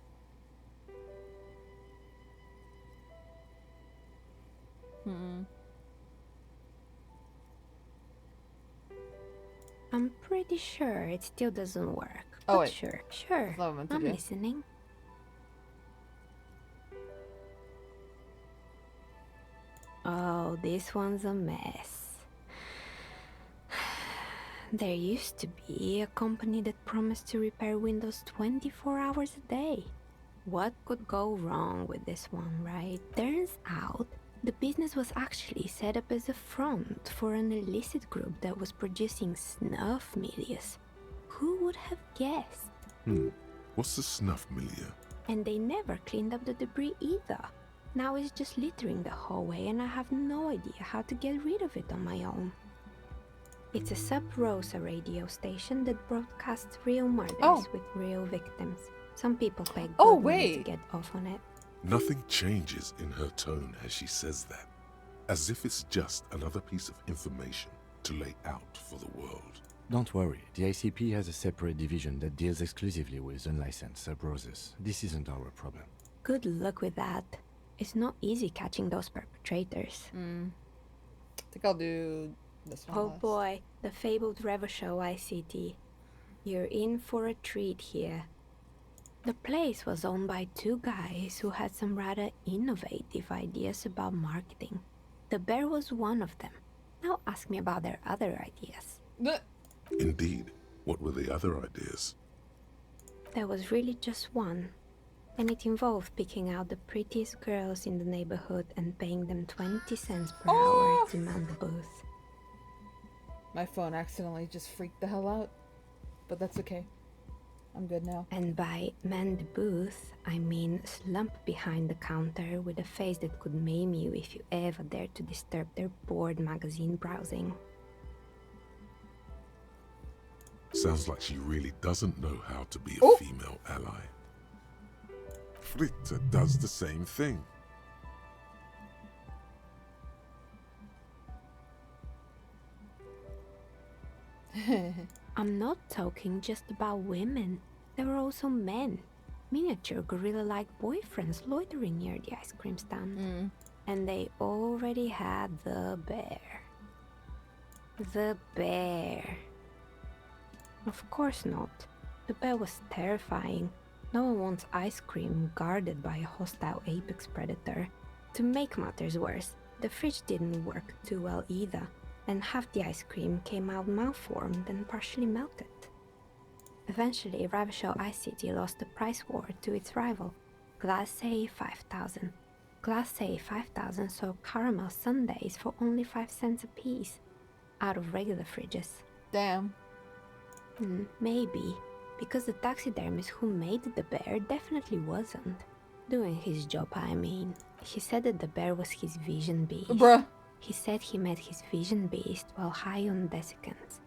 I'm pretty sure it still doesn't work. Oh, but wait. Sure. That's what I meant to I'm do. listening. Oh, this one's a mess. There used to be a company that promised to repair windows 24 hours a day. What could go wrong with this one, right? Turns out, the business was actually set up as a front for an illicit group that was producing snuff milias. Who would have guessed? What's the snuff milieu? And they never cleaned up the debris either. Now it's just littering the hallway and I have no idea how to get rid of it on my own. It's a sub-Rosa radio station that broadcasts real murders with real victims. Some people pay good money to get off on it. Nothing changes in her tone as she says that, as if it's just another piece of information to lay out for the world. Don't worry, the ICP has a separate division that deals exclusively with unlicensed sub-roses. This isn't our problem. Good luck with that. It's not easy catching those perpetrators. I think I'll do this one Oh last. boy, the fabled Revo ICT. You're in for a treat here. The place was owned by two guys who had some rather innovative ideas about marketing. The bear was one of them. Now ask me about their other ideas. Indeed. What were the other ideas? There was really just one. And it involved picking out the prettiest girls in the neighborhood and paying them 20 cents per hour to man the booth. My phone accidentally just freaked the hell out. But that's okay. I'm good now. And by man the booth, I mean slump behind the counter with a face that could maim you if you ever dared to disturb their bored magazine browsing. Sounds like she really doesn't know how to be a female ally. Fritta does the same thing. I'm not talking just about women. There were also men. Miniature gorilla-like boyfriends loitering near the ice cream stand. And they already had the bear. The bear. Of course not. The bear was terrifying. No one wants ice cream guarded by a hostile apex predator. To make matters worse, the fridge didn't work too well either, and half the ice cream came out malformed and partially melted. Eventually, Ravishell Ice City lost the price war to its rival, Glacé 5000. Glacé 5000 sold caramel sundaes for only 5 cents a piece, out of regular fridges. Damn. Maybe, because the taxidermist who made the bear definitely wasn't. Doing his job, I mean. He said that the bear was his vision beast. Bruh. He said he met his vision beast while high on desiccants.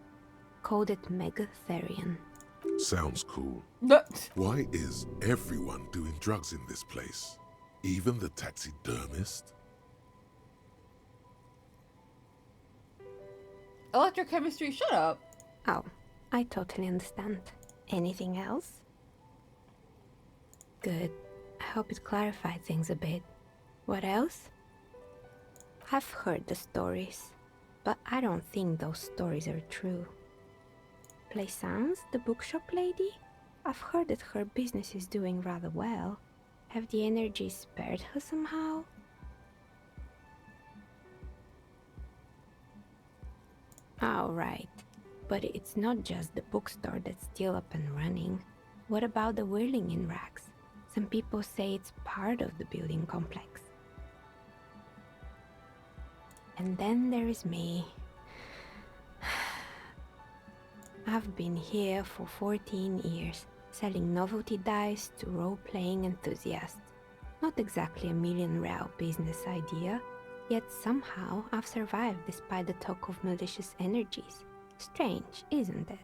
Called it Megatherion. Sounds cool. Why is everyone doing drugs in this place? Even the taxidermist? Electrochemistry, shut up. Oh, I totally understand. Anything else? Good. I hope it clarified things a bit. What else? I've heard the stories, but I don't think those stories are true. Plaisance, the bookshop lady? I've heard that her business is doing rather well. Have the energies spared her somehow? Oh, right. But it's not just the bookstore that's still up and running. What about the whirling in rags? Some people say it's part of the building complex. And then there is me. I've been here for 14 years, selling novelty dice to role-playing enthusiasts. Not exactly a million-real business idea, yet somehow I've survived despite the talk of malicious energies. Strange, isn't it?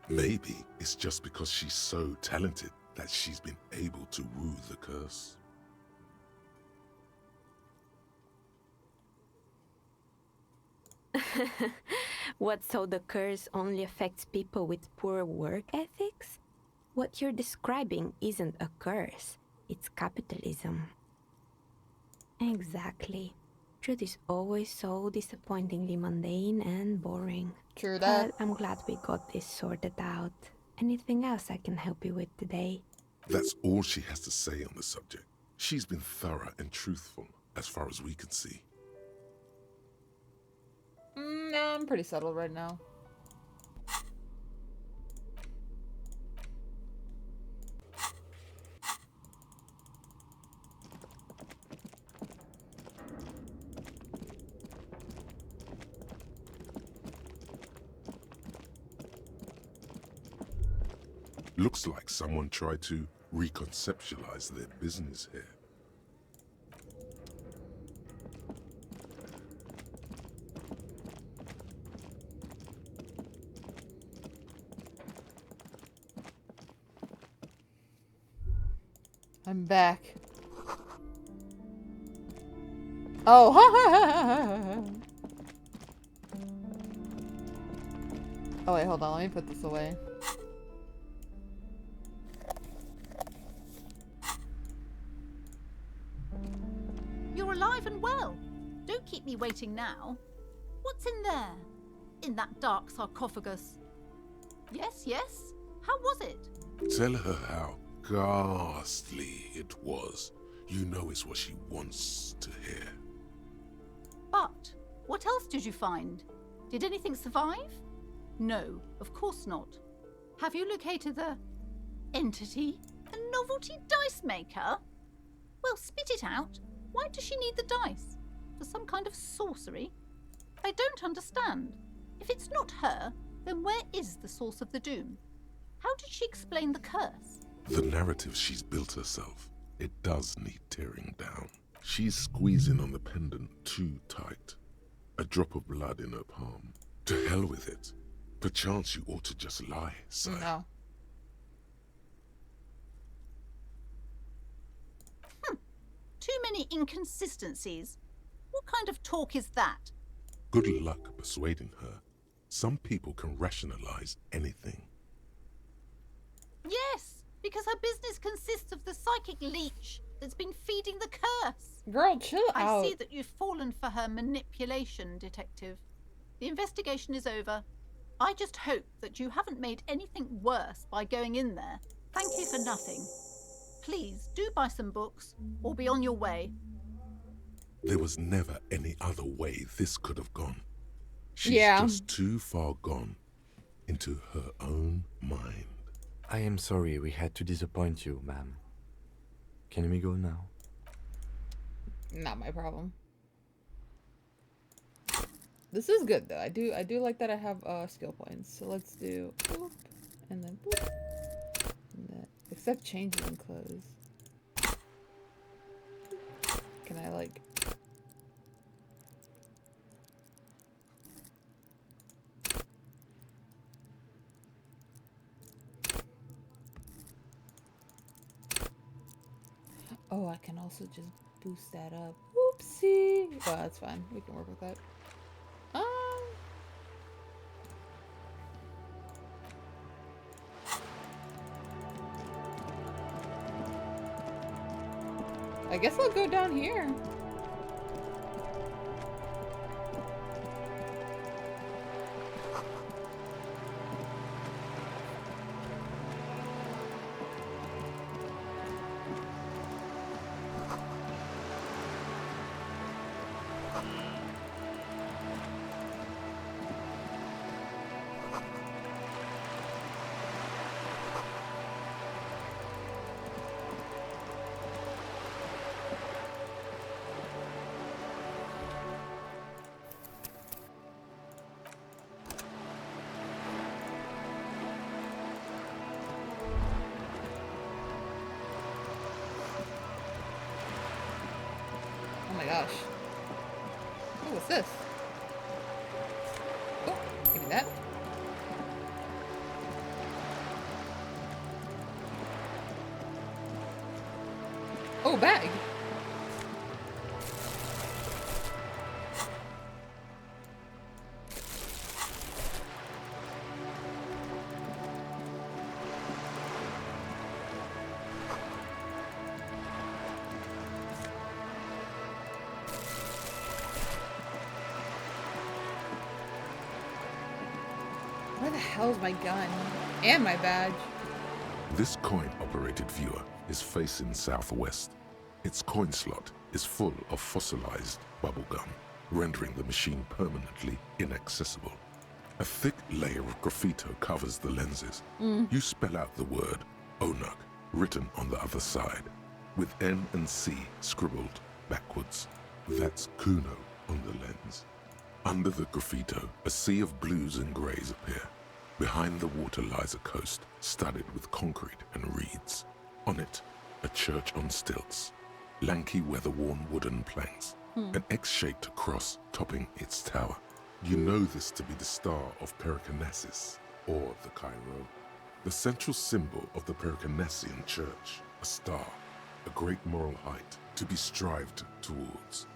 Maybe it's just because she's so talented that she's been able to woo the curse. What, so the curse only affects people with poor work ethics? What you're describing isn't a curse, it's capitalism. Exactly. Truth is always so disappointingly mundane and boring. True that. But I'm glad we got this sorted out. Anything else I can help you with today? That's all she has to say on the subject. She's been thorough and truthful, as far as we can see. No, I'm pretty settled right now. Looks like someone tried to reconceptualize their business here. I'm back. Oh, oh wait, hold on. Let me put this away. You're alive and well. Don't keep me waiting now. What's in there? In that dark sarcophagus? Yes, yes. How was it? Tell her how ghastly it was. You know it's what she wants to hear. But what else did you find? Did anything survive? No, of course not. Have you located the entity? A novelty dice maker? Well, spit it out. Why does she need the dice? For some kind of sorcery? I don't understand. If it's not her, then where is the source of the doom? How did she explain the curse? The narrative she's built herself, it does need tearing down. She's squeezing on the pendant too tight. A drop of blood in her palm. To hell with it. Perchance you ought to just lie, sire. No. Too many inconsistencies. What kind of talk is that? Good luck persuading her. Some people can rationalize anything. Yes, because her business consists of the psychic leech that's been feeding the curse. Girl, chill out. I see that you've fallen for her manipulation, Detective. The investigation is over. I just hope that you haven't made anything worse by going in there. Thank you for nothing. Please do buy some books or be on your way. There was never any other way this could have gone. She's just too far gone into her own mind. I am sorry we had to disappoint you, ma'am. Can we go now? Not my problem. This is good though. I do like that I have skill points. So let's do boop and then boop. And then, except changing in clothes. Can I like oh, I can also just boost that up. Oopsie. Well, that's fine. We can work with that. I guess I'll go down here. Oh my gosh. Oh, what's this? Oh, give me that. Oh, bag. Where the hell's my gun? And my badge. This coin-operated viewer is facing southwest. Its coin slot is full of fossilized bubblegum, rendering the machine permanently inaccessible. A thick layer of graffito covers the lenses. You spell out the word Onug, written on the other side, with N and C scribbled backwards. That's Kuno on the lens. Under the graffito, a sea of blues and greys appear. Behind the water lies a coast studded with concrete and reeds. On it, a church on stilts, lanky weather-worn wooden planks, an X-shaped cross topping its tower. You know this to be the Star of Pericarnassus, or the Cairo, the central symbol of the Pericarnassian Church, a star, a great moral height to be strived towards.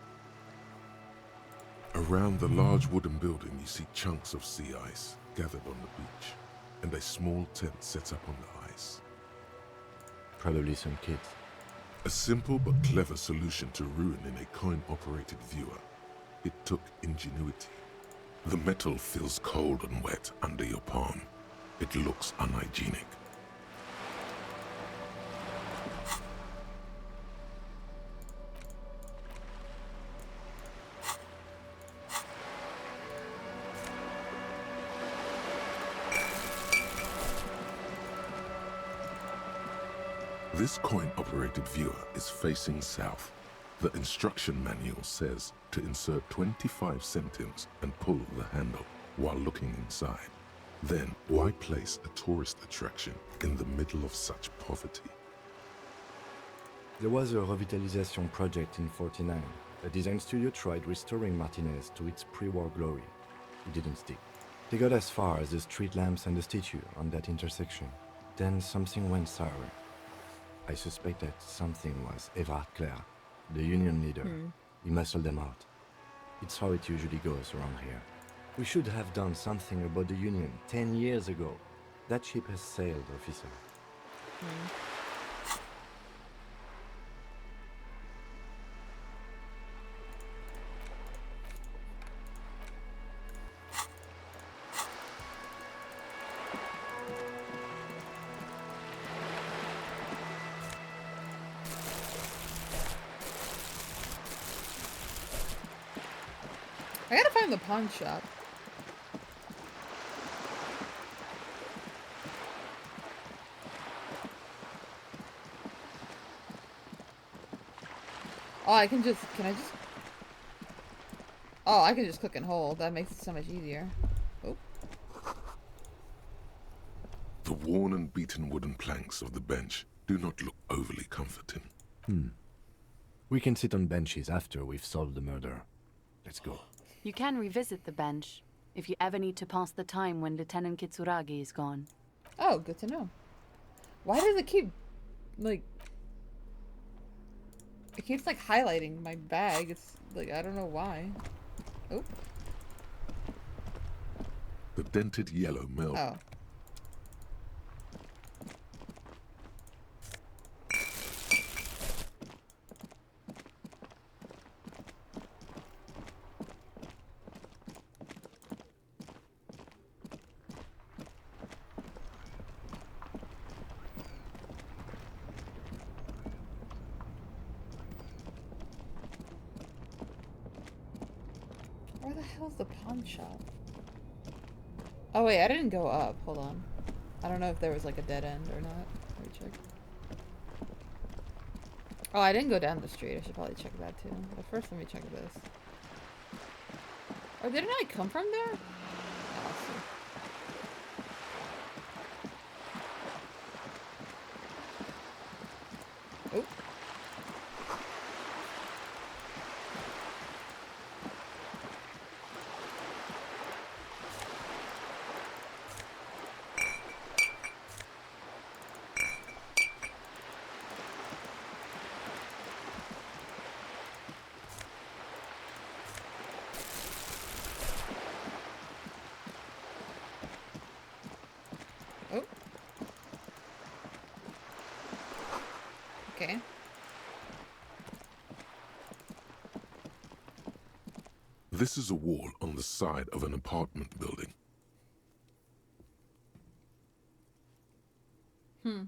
Around the large wooden building you see chunks of sea ice gathered on the beach, and a small tent set up on the ice. Probably some kids. A simple but clever solution to ruin in a coin-operated viewer. It took ingenuity. The metal feels cold and wet under your palm. It looks unhygienic. This coin-operated viewer is facing south. The instruction manual says to insert 25 centimes and pull the handle while looking inside. Then, why place a tourist attraction in the middle of such poverty? There was a revitalization project in '49. A design studio tried restoring Martinez to its pre-war glory. It didn't stick. They got as far as the street lamps and the statue on that intersection. Then something went sour. I suspect that something was Everard Clare, the union leader. He muscled them out. It's how it usually goes around here. We should have done something about the union 10 years ago. That ship has sailed, officer. I gotta find the pawn shop. Oh, I can just, oh, I can just click and hold. That makes it so much easier. Oh. The worn and beaten wooden planks of the bench do not look overly comforting. We can sit on benches after we've solved the murder. Let's go. You can revisit the bench if you ever need to pass the time when Lieutenant Kitsuragi is gone. Oh, good to know. Why does it keep, like... It keeps, like, highlighting my bag. It's, like, I don't know why. Oh. The dented yellow milk. Oh. hell's the pawn shop? Oh wait, I didn't go up. Hold on. I don't know if there was like a dead end or not. Let me check. Oh, I didn't go down the street. I should probably check that too. But first, let me check this. Or didn't I come from there? Oh, I'll see. Oh. Oh. Okay. This is a wall on the side of an apartment building. Hmm.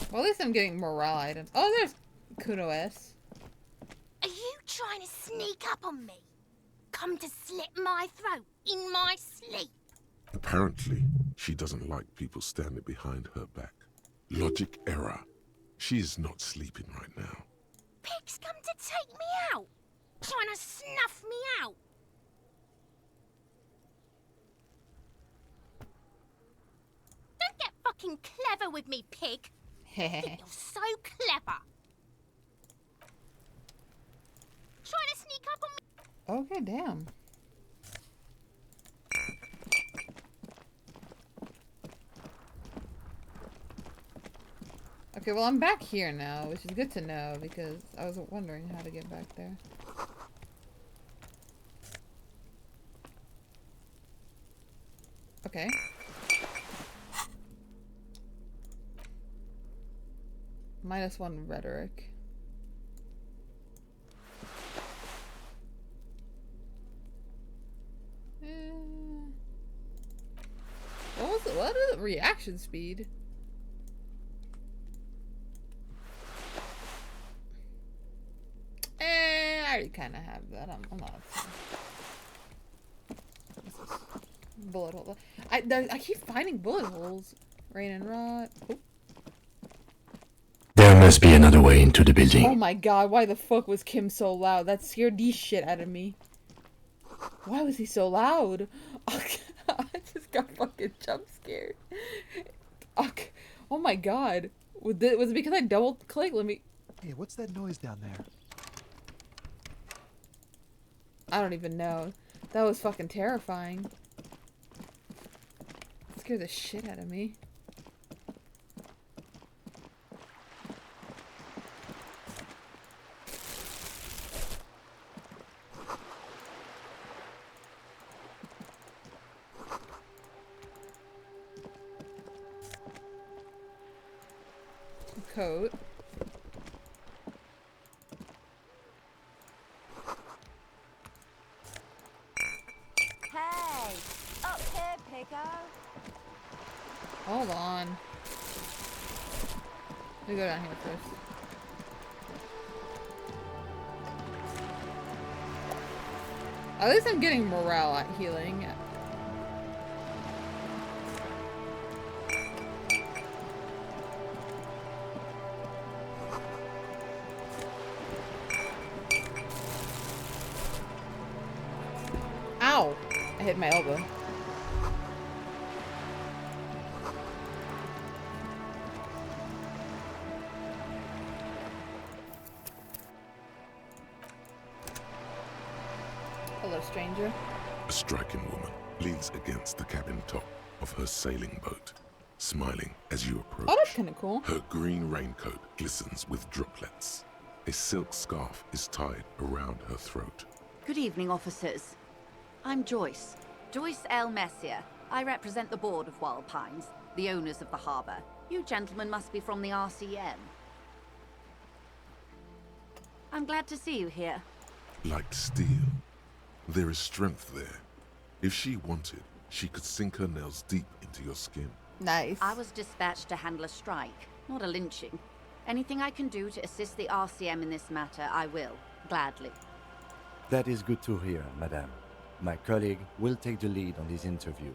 Well, at least I'm getting morale items. Oh, there's Kuno S. Are you trying to sneak up on me? Come to slit my throat in my sleep? Apparently, she doesn't like people standing behind her back. Logic error. She is not sleeping right now. Pig's come to take me out. Trying to snuff me out. Don't get fucking clever with me, pig. I think you're so clever. Trying to sneak up on me. Okay, damn. Okay, well, I'm back here now, which is good to know because I was wondering how to get back there. Okay. -1 rhetoric. What is the reaction speed? I already kind of have that. I'm not. Bullet hole. I keep finding bullet holes. Rain and rot. Oh. There must be another way into the building. Oh my god, why the fuck was Kim so loud? That scared the shit out of me. Why was he so loud? I just got fucking jump scared. Oh my god. Was it because I double clicked? Let me... Hey, what's that noise down there? I don't even know. That was fucking terrifying. It scared the shit out of me. Coat. Hey, up here, Pico. Hold on. Let me go down here first. At least I'm getting morale at healing. Ow! I hit my elbow. Hello, stranger. A striking woman leans against the cabin top of her sailing boat, smiling as you approach. Oh, that's kind of cool. Her green raincoat glistens with droplets. A silk scarf is tied around her throat. Good evening, officers. I'm Joyce. Joyce L. Messier. I represent the board of Wild Pines, the owners of the harbor. You gentlemen must be from the RCM. I'm glad to see you here. Like steel, There is strength there. If she wanted, she could sink her nails deep into your skin. Nice. I was dispatched to handle a strike, not a lynching. Anything I can do to assist the RCM in this matter, I will, gladly. That is good to hear, madame. My colleague will take the lead on this interview.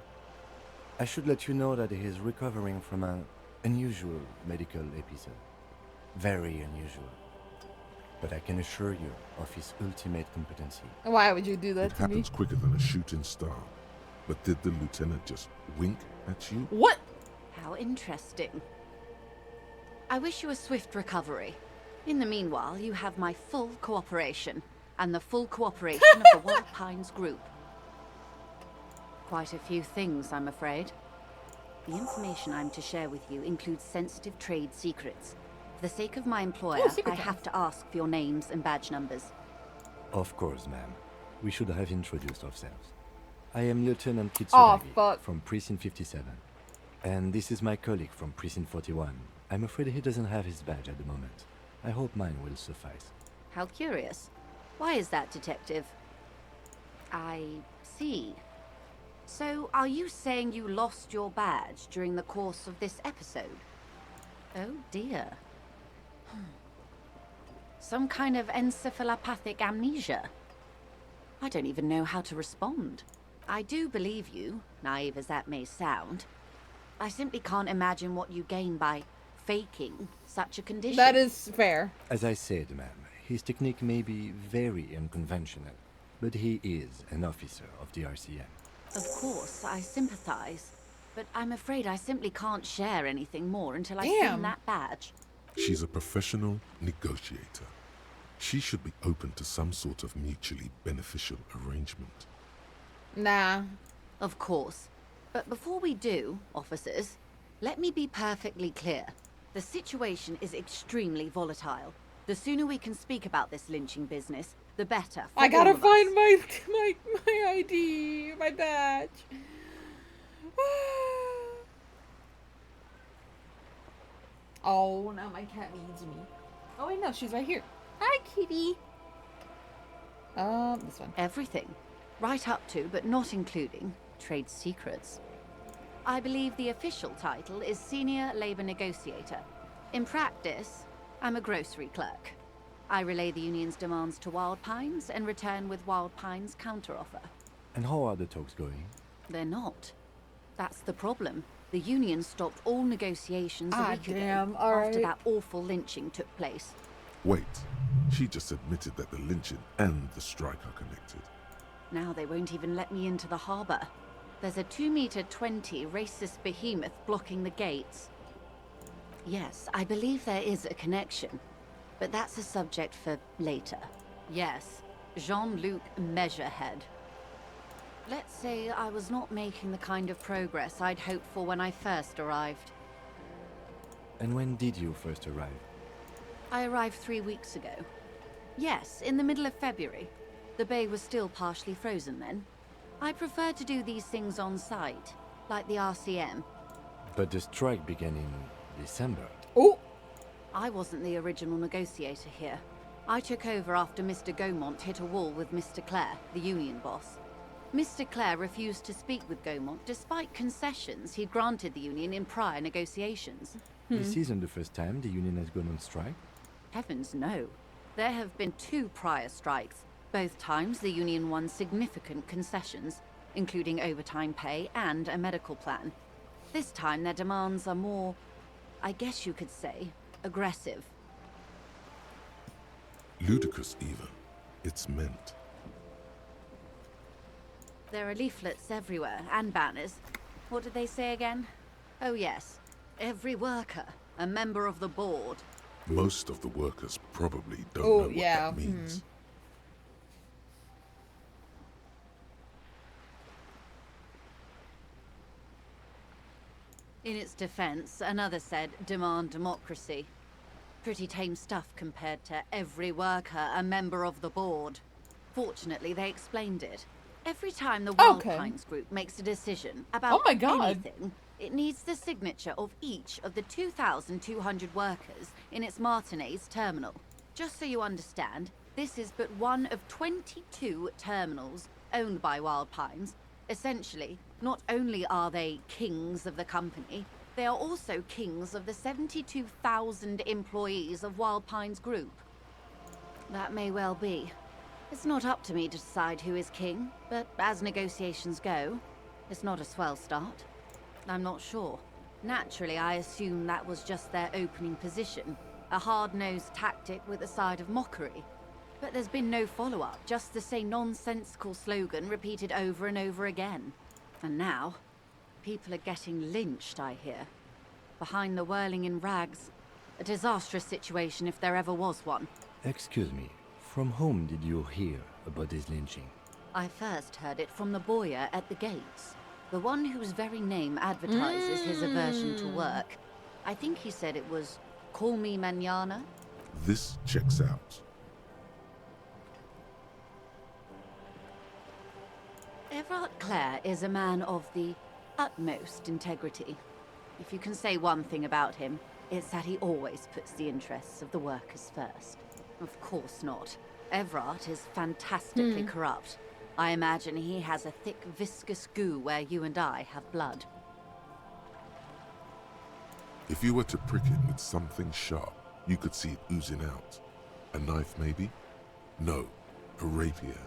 I should let you know that he is recovering from an unusual medical episode. Very unusual. But I can assure you of his ultimate competency. Why would you do that It to me? happens quicker than a shooting star. But did the lieutenant just wink at you? What? How interesting. I wish you a swift recovery. In the meanwhile, you have my full cooperation, and the full cooperation of the Wild Pines group. Quite a few things, I'm afraid. The information I'm to share with you includes sensitive trade secrets. For the sake of my employer, I have to ask for your names and badge numbers. Of course, ma'am. We should have introduced ourselves. I am Lieutenant Kitsuragi from Precinct 57. And this is my colleague from Precinct 41. I'm afraid he doesn't have his badge at the moment. I hope mine will suffice. How curious. Why is that, Detective? I see. So, are you saying you lost your badge during the course of this episode? Oh dear. Some kind of encephalopathic amnesia. I don't even know how to respond. I do believe you, naive as that may sound. I simply can't imagine what you gain by faking such a condition. That is fair. As I said, ma'am, his technique may be very unconventional, but he is an officer of the RCM. Of course, I sympathize. But I'm afraid I simply can't share anything more until I see that badge. She's a professional negotiator. She should be open to some sort of mutually beneficial arrangement. Nah. Of course. But before we do, officers, let me be perfectly clear. The situation is extremely volatile. The sooner we can speak about this lynching business, the better. I gotta find my ID, my badge. Oh, now my cat needs me. Oh wait, no, she's right here. Hi, kitty. This one. Everything. Right up to, but not including, trade secrets. I believe the official title is Senior Labor Negotiator. In practice, I'm a grocery clerk. I relay the union's demands to Wild Pines and return with Wild Pines' counteroffer. And how are the talks going? They're not. That's the problem. The union stopped all negotiations a week ago after that awful lynching took place. Wait, she just admitted that the lynching and the strike are connected. Now they won't even let me into the harbor. There's a 2-meter-20 racist behemoth blocking the gates. Yes, I believe there is a connection, but that's a subject for later. Yes, Jean-Luc Measurehead. Let's say I was not making the kind of progress I'd hoped for when I first arrived. And when did you first arrive? I arrived 3 weeks ago. Yes, in the middle of February. The bay was still partially frozen then. I prefer to do these things on site, like the RCM. But the strike began in December. Oh! I wasn't the original negotiator here. I took over after Mr. Gaumont hit a wall with Mr. Clare, the union boss. Mr. Clare refused to speak with Gaumont despite concessions he'd granted the union in prior negotiations. This isn't the first time the union has gone on strike. Heavens no. There have been 2 prior strikes. Both times the union won significant concessions, including overtime pay and a medical plan. This time their demands are more, I guess you could say, aggressive. Ludicrous even. It's meant. There are leaflets everywhere, and banners. What did they say again? Oh yes, every worker, a member of the board. Most of the workers probably don't know what that means. In its defense, another said, demand democracy. Pretty tame stuff compared to every worker, a member of the board. Fortunately, they explained it. Every time the Wild Pines group makes a decision about anything, it needs the signature of each of the 2,200 workers in its Martinez terminal. Just so you understand, this is but one of 22 terminals owned by Wild Pines. Essentially, not only are they kings of the company, they are also kings of the 72,000 employees of Wild Pines Group. That may well be. It's not up to me to decide who is king, but as negotiations go, it's not a swell start. I'm not sure. Naturally, I assume that was just their opening position, a hard-nosed tactic with a side of mockery. But there's been no follow-up, just the same nonsensical slogan repeated over and over again. And now, people are getting lynched, I hear. Behind the whirling in rags. A disastrous situation if there ever was one. Excuse me, from whom did you hear about this lynching? I first heard it from the boyar at the gates. The one whose very name advertises his aversion to work. I think he said it was, "Call me mañana." This checks out. Everard Clare is a man of the utmost integrity. If you can say one thing about him, it's that he always puts the interests of the workers first. Of course not. Everard is fantastically corrupt. I imagine he has a thick, viscous goo where you and I have blood. If you were to prick it with something sharp, you could see it oozing out. A knife, maybe? No, a rapier.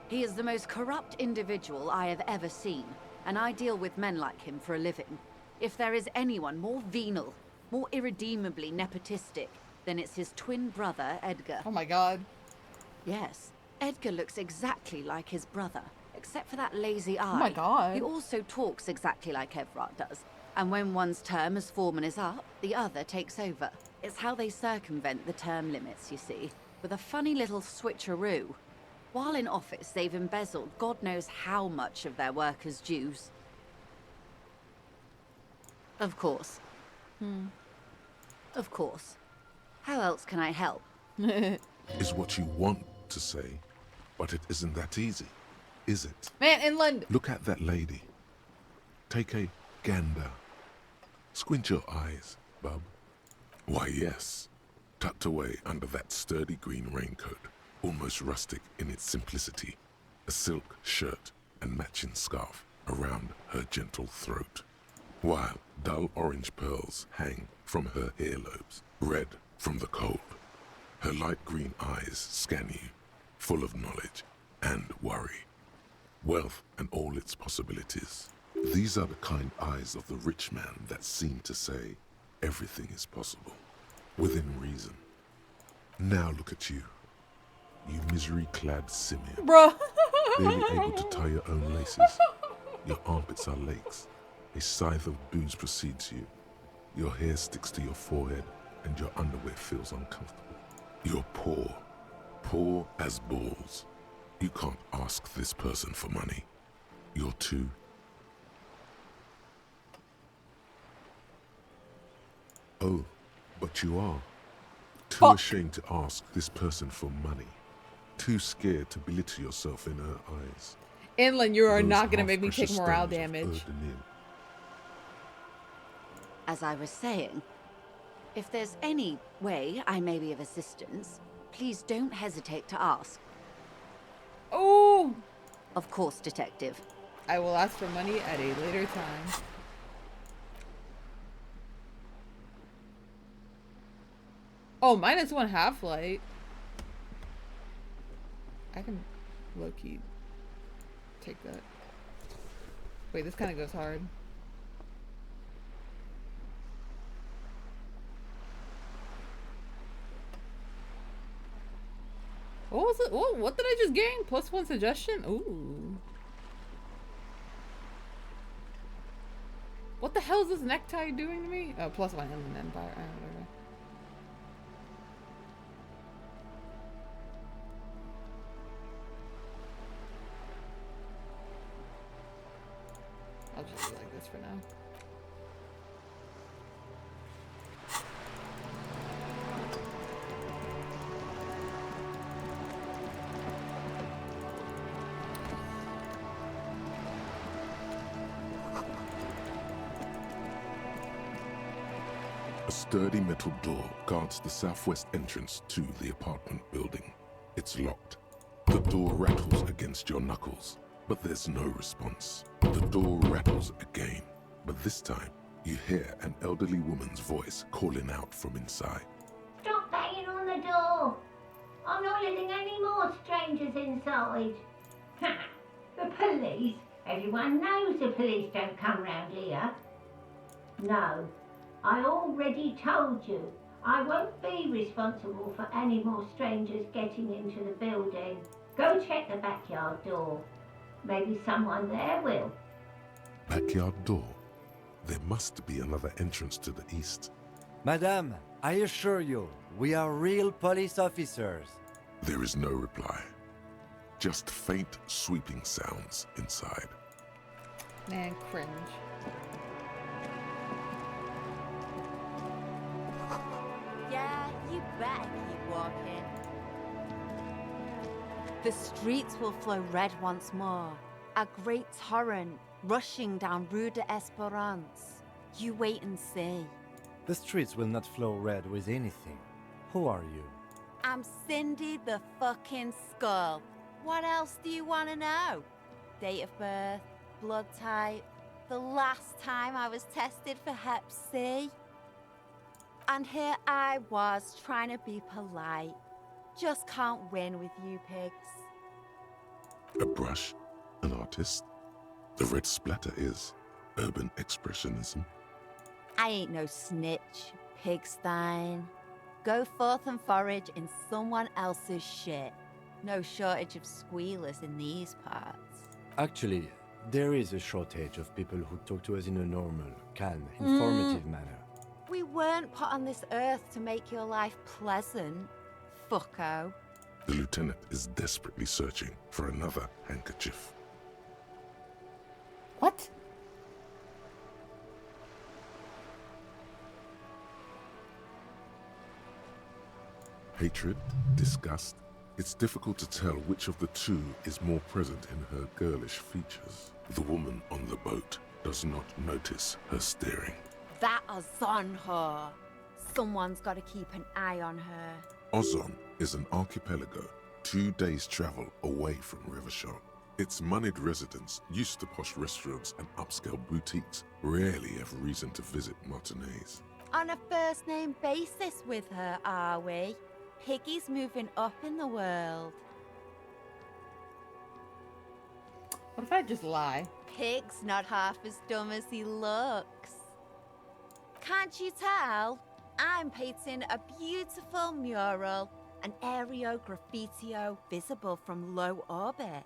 He is the most corrupt individual I have ever seen, and I deal with men like him for a living. If there is anyone more venal, more irredeemably nepotistic, then it's his twin brother, Edgar. Oh my god. Yes, Edgar looks exactly like his brother, except for that lazy eye. Oh my god. He also talks exactly like Everard does. And when one's term as foreman is up, the other takes over. It's how they circumvent the term limits, you see, with a funny little switcheroo. While in office, they've embezzled God knows how much of their workers' dues. Of course. Of course. How else can I help? Is what you want to say, but it isn't that easy, is it? Man, inland. Look at that lady. Take a gander. Squint your eyes, bub. Why, yes. Tucked away under that sturdy green raincoat, almost rustic in its simplicity, a silk shirt and matching scarf around her gentle throat, while dull orange pearls hang from her earlobes, red from the cold. Her light green eyes scan you, full of knowledge and worry, wealth and all its possibilities. These are the kind eyes of the rich man that seem to say everything is possible, within reason. Now look at you, you misery-clad simian. Bruh. Barely able to tie your own laces. Your armpits are lakes. A scythe of booze precedes you. Your hair sticks to your forehead and your underwear feels uncomfortable. You're poor. Poor as balls. You can't ask this person for money. You're too... Oh, but you are. Too ashamed to ask this person for money. Too scared to belittle yourself in her eyes. Inland, you are Those not gonna make me half-precious take morale stones of damage. Erdemir. As I was saying, if there's any way I may be of assistance, please don't hesitate to ask. Oh! Of course, Detective. I will ask for money at a later time. Oh, -1 half-light. I can low-key take that. Wait, this kind of goes hard. What was it? Oh, what did I just gain? +1 suggestion? Ooh. What the hell is this necktie doing to me? Oh, +1 Inland Empire. Oh, whatever. I'll just do like this for now. A sturdy metal door guards the southwest entrance to the apartment building. It's locked. The door rattles against your knuckles, but there's no response. The door rattles again, but this time you hear an elderly woman's voice calling out from inside. Stop banging on the door! I'm not letting any more strangers inside. The police? Everyone knows the police don't come round here. No, I already told you. I won't be responsible for any more strangers getting into the building. Go check the backyard door. Maybe someone there will. Backyard door? There must be another entrance to the east. Madame, I assure you, we are real police officers. There is no reply. Just faint sweeping sounds inside. Man, cringe. Yeah, you better keep walking. The streets will flow red once more. A great torrent rushing down Rue de Esperance. You wait and see. The streets will not flow red with anything. Who are you? I'm Cindy the fucking Skull. What else do you want to know? Date of birth, blood type, the last time I was tested for Hep C. And here I was trying to be polite. Just can't win with you pigs. A brush? An artist? The red splatter is urban expressionism. I ain't no snitch, pigstein. Go forth and forage in someone else's shit. No shortage of squealers in these parts. Actually, there is a shortage of people who talk to us in a normal, calm, informative manner. We weren't put on this earth to make your life pleasant, fucko. The lieutenant is desperately searching for another handkerchief. What? Hatred, disgust. It's difficult to tell which of the two is more present in her girlish features. The woman on the boat does not notice her staring. That Ozon her. Someone's got to keep an eye on her. Ozon is an archipelago 2 days' travel away from Rivershore. Its moneyed residents, used to posh restaurants and upscale boutiques, rarely have reason to visit Martinez. On a first-name basis with her, are we? Piggy's moving up in the world. What if I just lie? Pig's not half as dumb as he looks. Can't you tell? I'm painting a beautiful mural, an aereo graffitio visible from low orbit.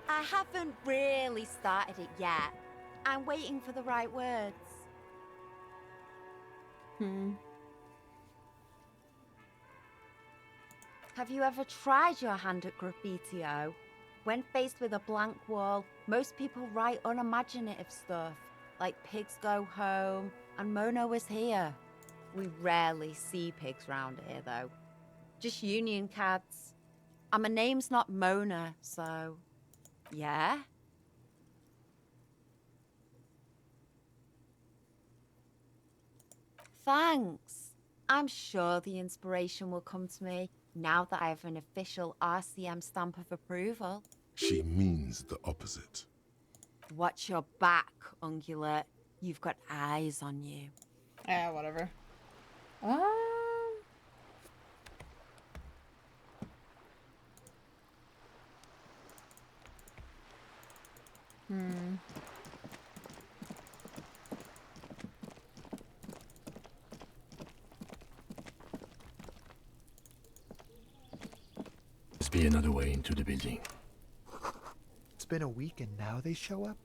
I haven't really started it yet. I'm waiting for the right words. Have you ever tried your hand at graffitio? When faced with a blank wall, most people write unimaginative stuff, like pigs go home and Mona was here. We rarely see pigs round here, though. Just union cats. And my name's not Mona, so... yeah? Thanks. I'm sure the inspiration will come to me now that I have an official RCM stamp of approval. She means the opposite. Watch your back, Ungulate. You've got eyes on you. Yeah, whatever. Must be another way into the building. It's been a week and now they show up?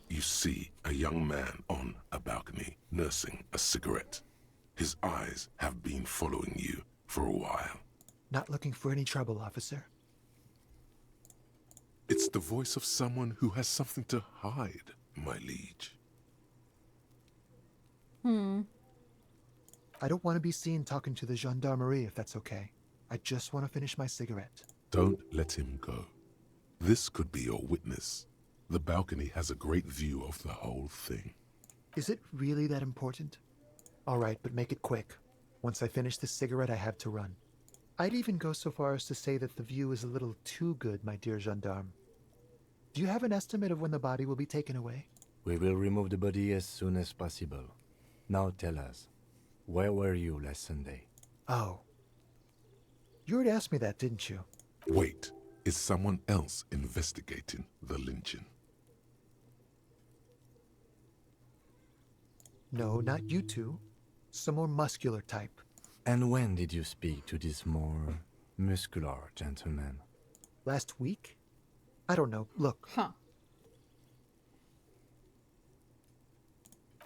You see a young man on a balcony nursing a cigarette. His eyes have been following you for a while. Not looking for any trouble, officer. It's the voice of someone who has something to hide, my liege. I don't want to be seen talking to the gendarmerie if that's okay. I just want to finish my cigarette. Don't let him go. This could be your witness. The balcony has a great view of the whole thing. Is it really that important? All right, but make it quick. Once I finish this cigarette, I have to run. I'd even go so far as to say that the view is a little too good, my dear gendarme. Do you have an estimate of when the body will be taken away? We will remove the body as soon as possible. Now tell us, where were you last Sunday? Oh. You already asked me that, didn't you? Wait, is someone else investigating the lynching? No, not you two. Some more muscular type. And when did you speak to this more muscular gentleman? Last week? I don't know. Look. Huh.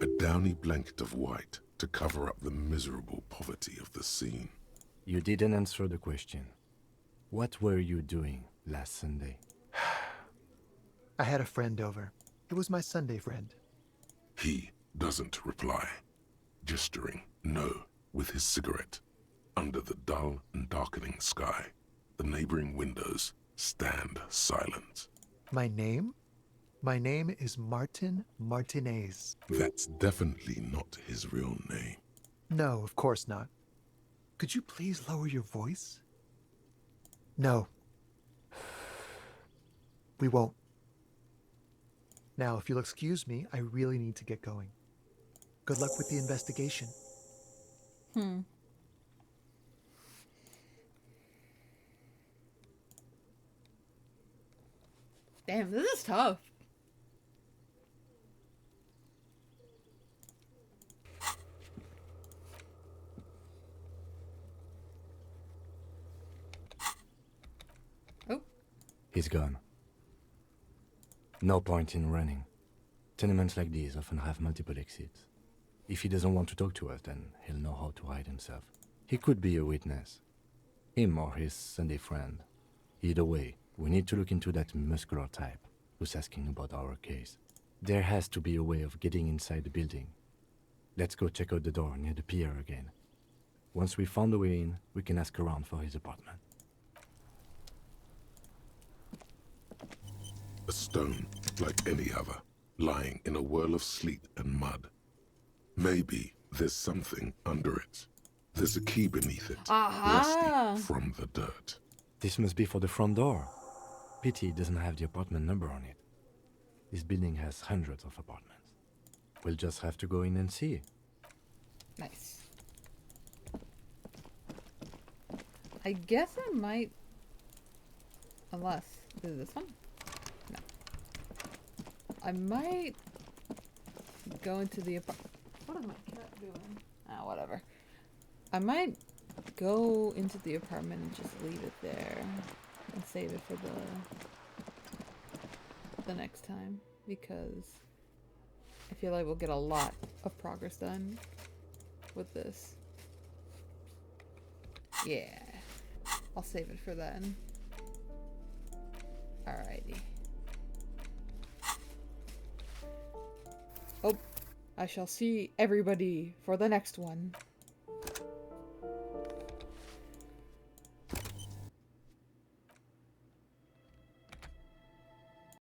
A downy blanket of white to cover up the miserable poverty of the scene. You didn't answer the question. What were you doing last Sunday? I had a friend over. It was my Sunday friend. He doesn't reply, gesturing no with his cigarette. Under the dull and darkening sky, the neighboring windows stand silent. My name? My name is Martin Martinez. That's definitely not his real name. No, of course not. Could you please lower your voice? No. We won't. Now, if you'll excuse me, I really need to get going. Good luck with the investigation. Damn, this is tough. Oh. He's gone. No point in running. Tenements like these often have multiple exits. If he doesn't want to talk to us, then he'll know how to hide himself. He could be a witness. Him or his Sunday friend. Either way, we need to look into that muscular type who's asking about our case. There has to be a way of getting inside the building. Let's go check out the door near the pier again. Once we found a way in, we can ask around for his apartment. A stone like any other, lying in a whirl of sleet and mud. Maybe there's something under it. There's a key beneath it, rusty from the dirt. This must be for the front door. Pity it doesn't have the apartment number on it. This building has hundreds of apartments. We'll just have to go in and see. Nice. I guess I might... Unless... Is this one? No. I might go into the apartment. What is my cat doing? Ah, whatever. I might go into the apartment and just leave it there and save it for the next time, because I feel like we'll get a lot of progress done with this. Yeah, I'll save it for then. Alrighty. Oh, I shall see everybody for the next one.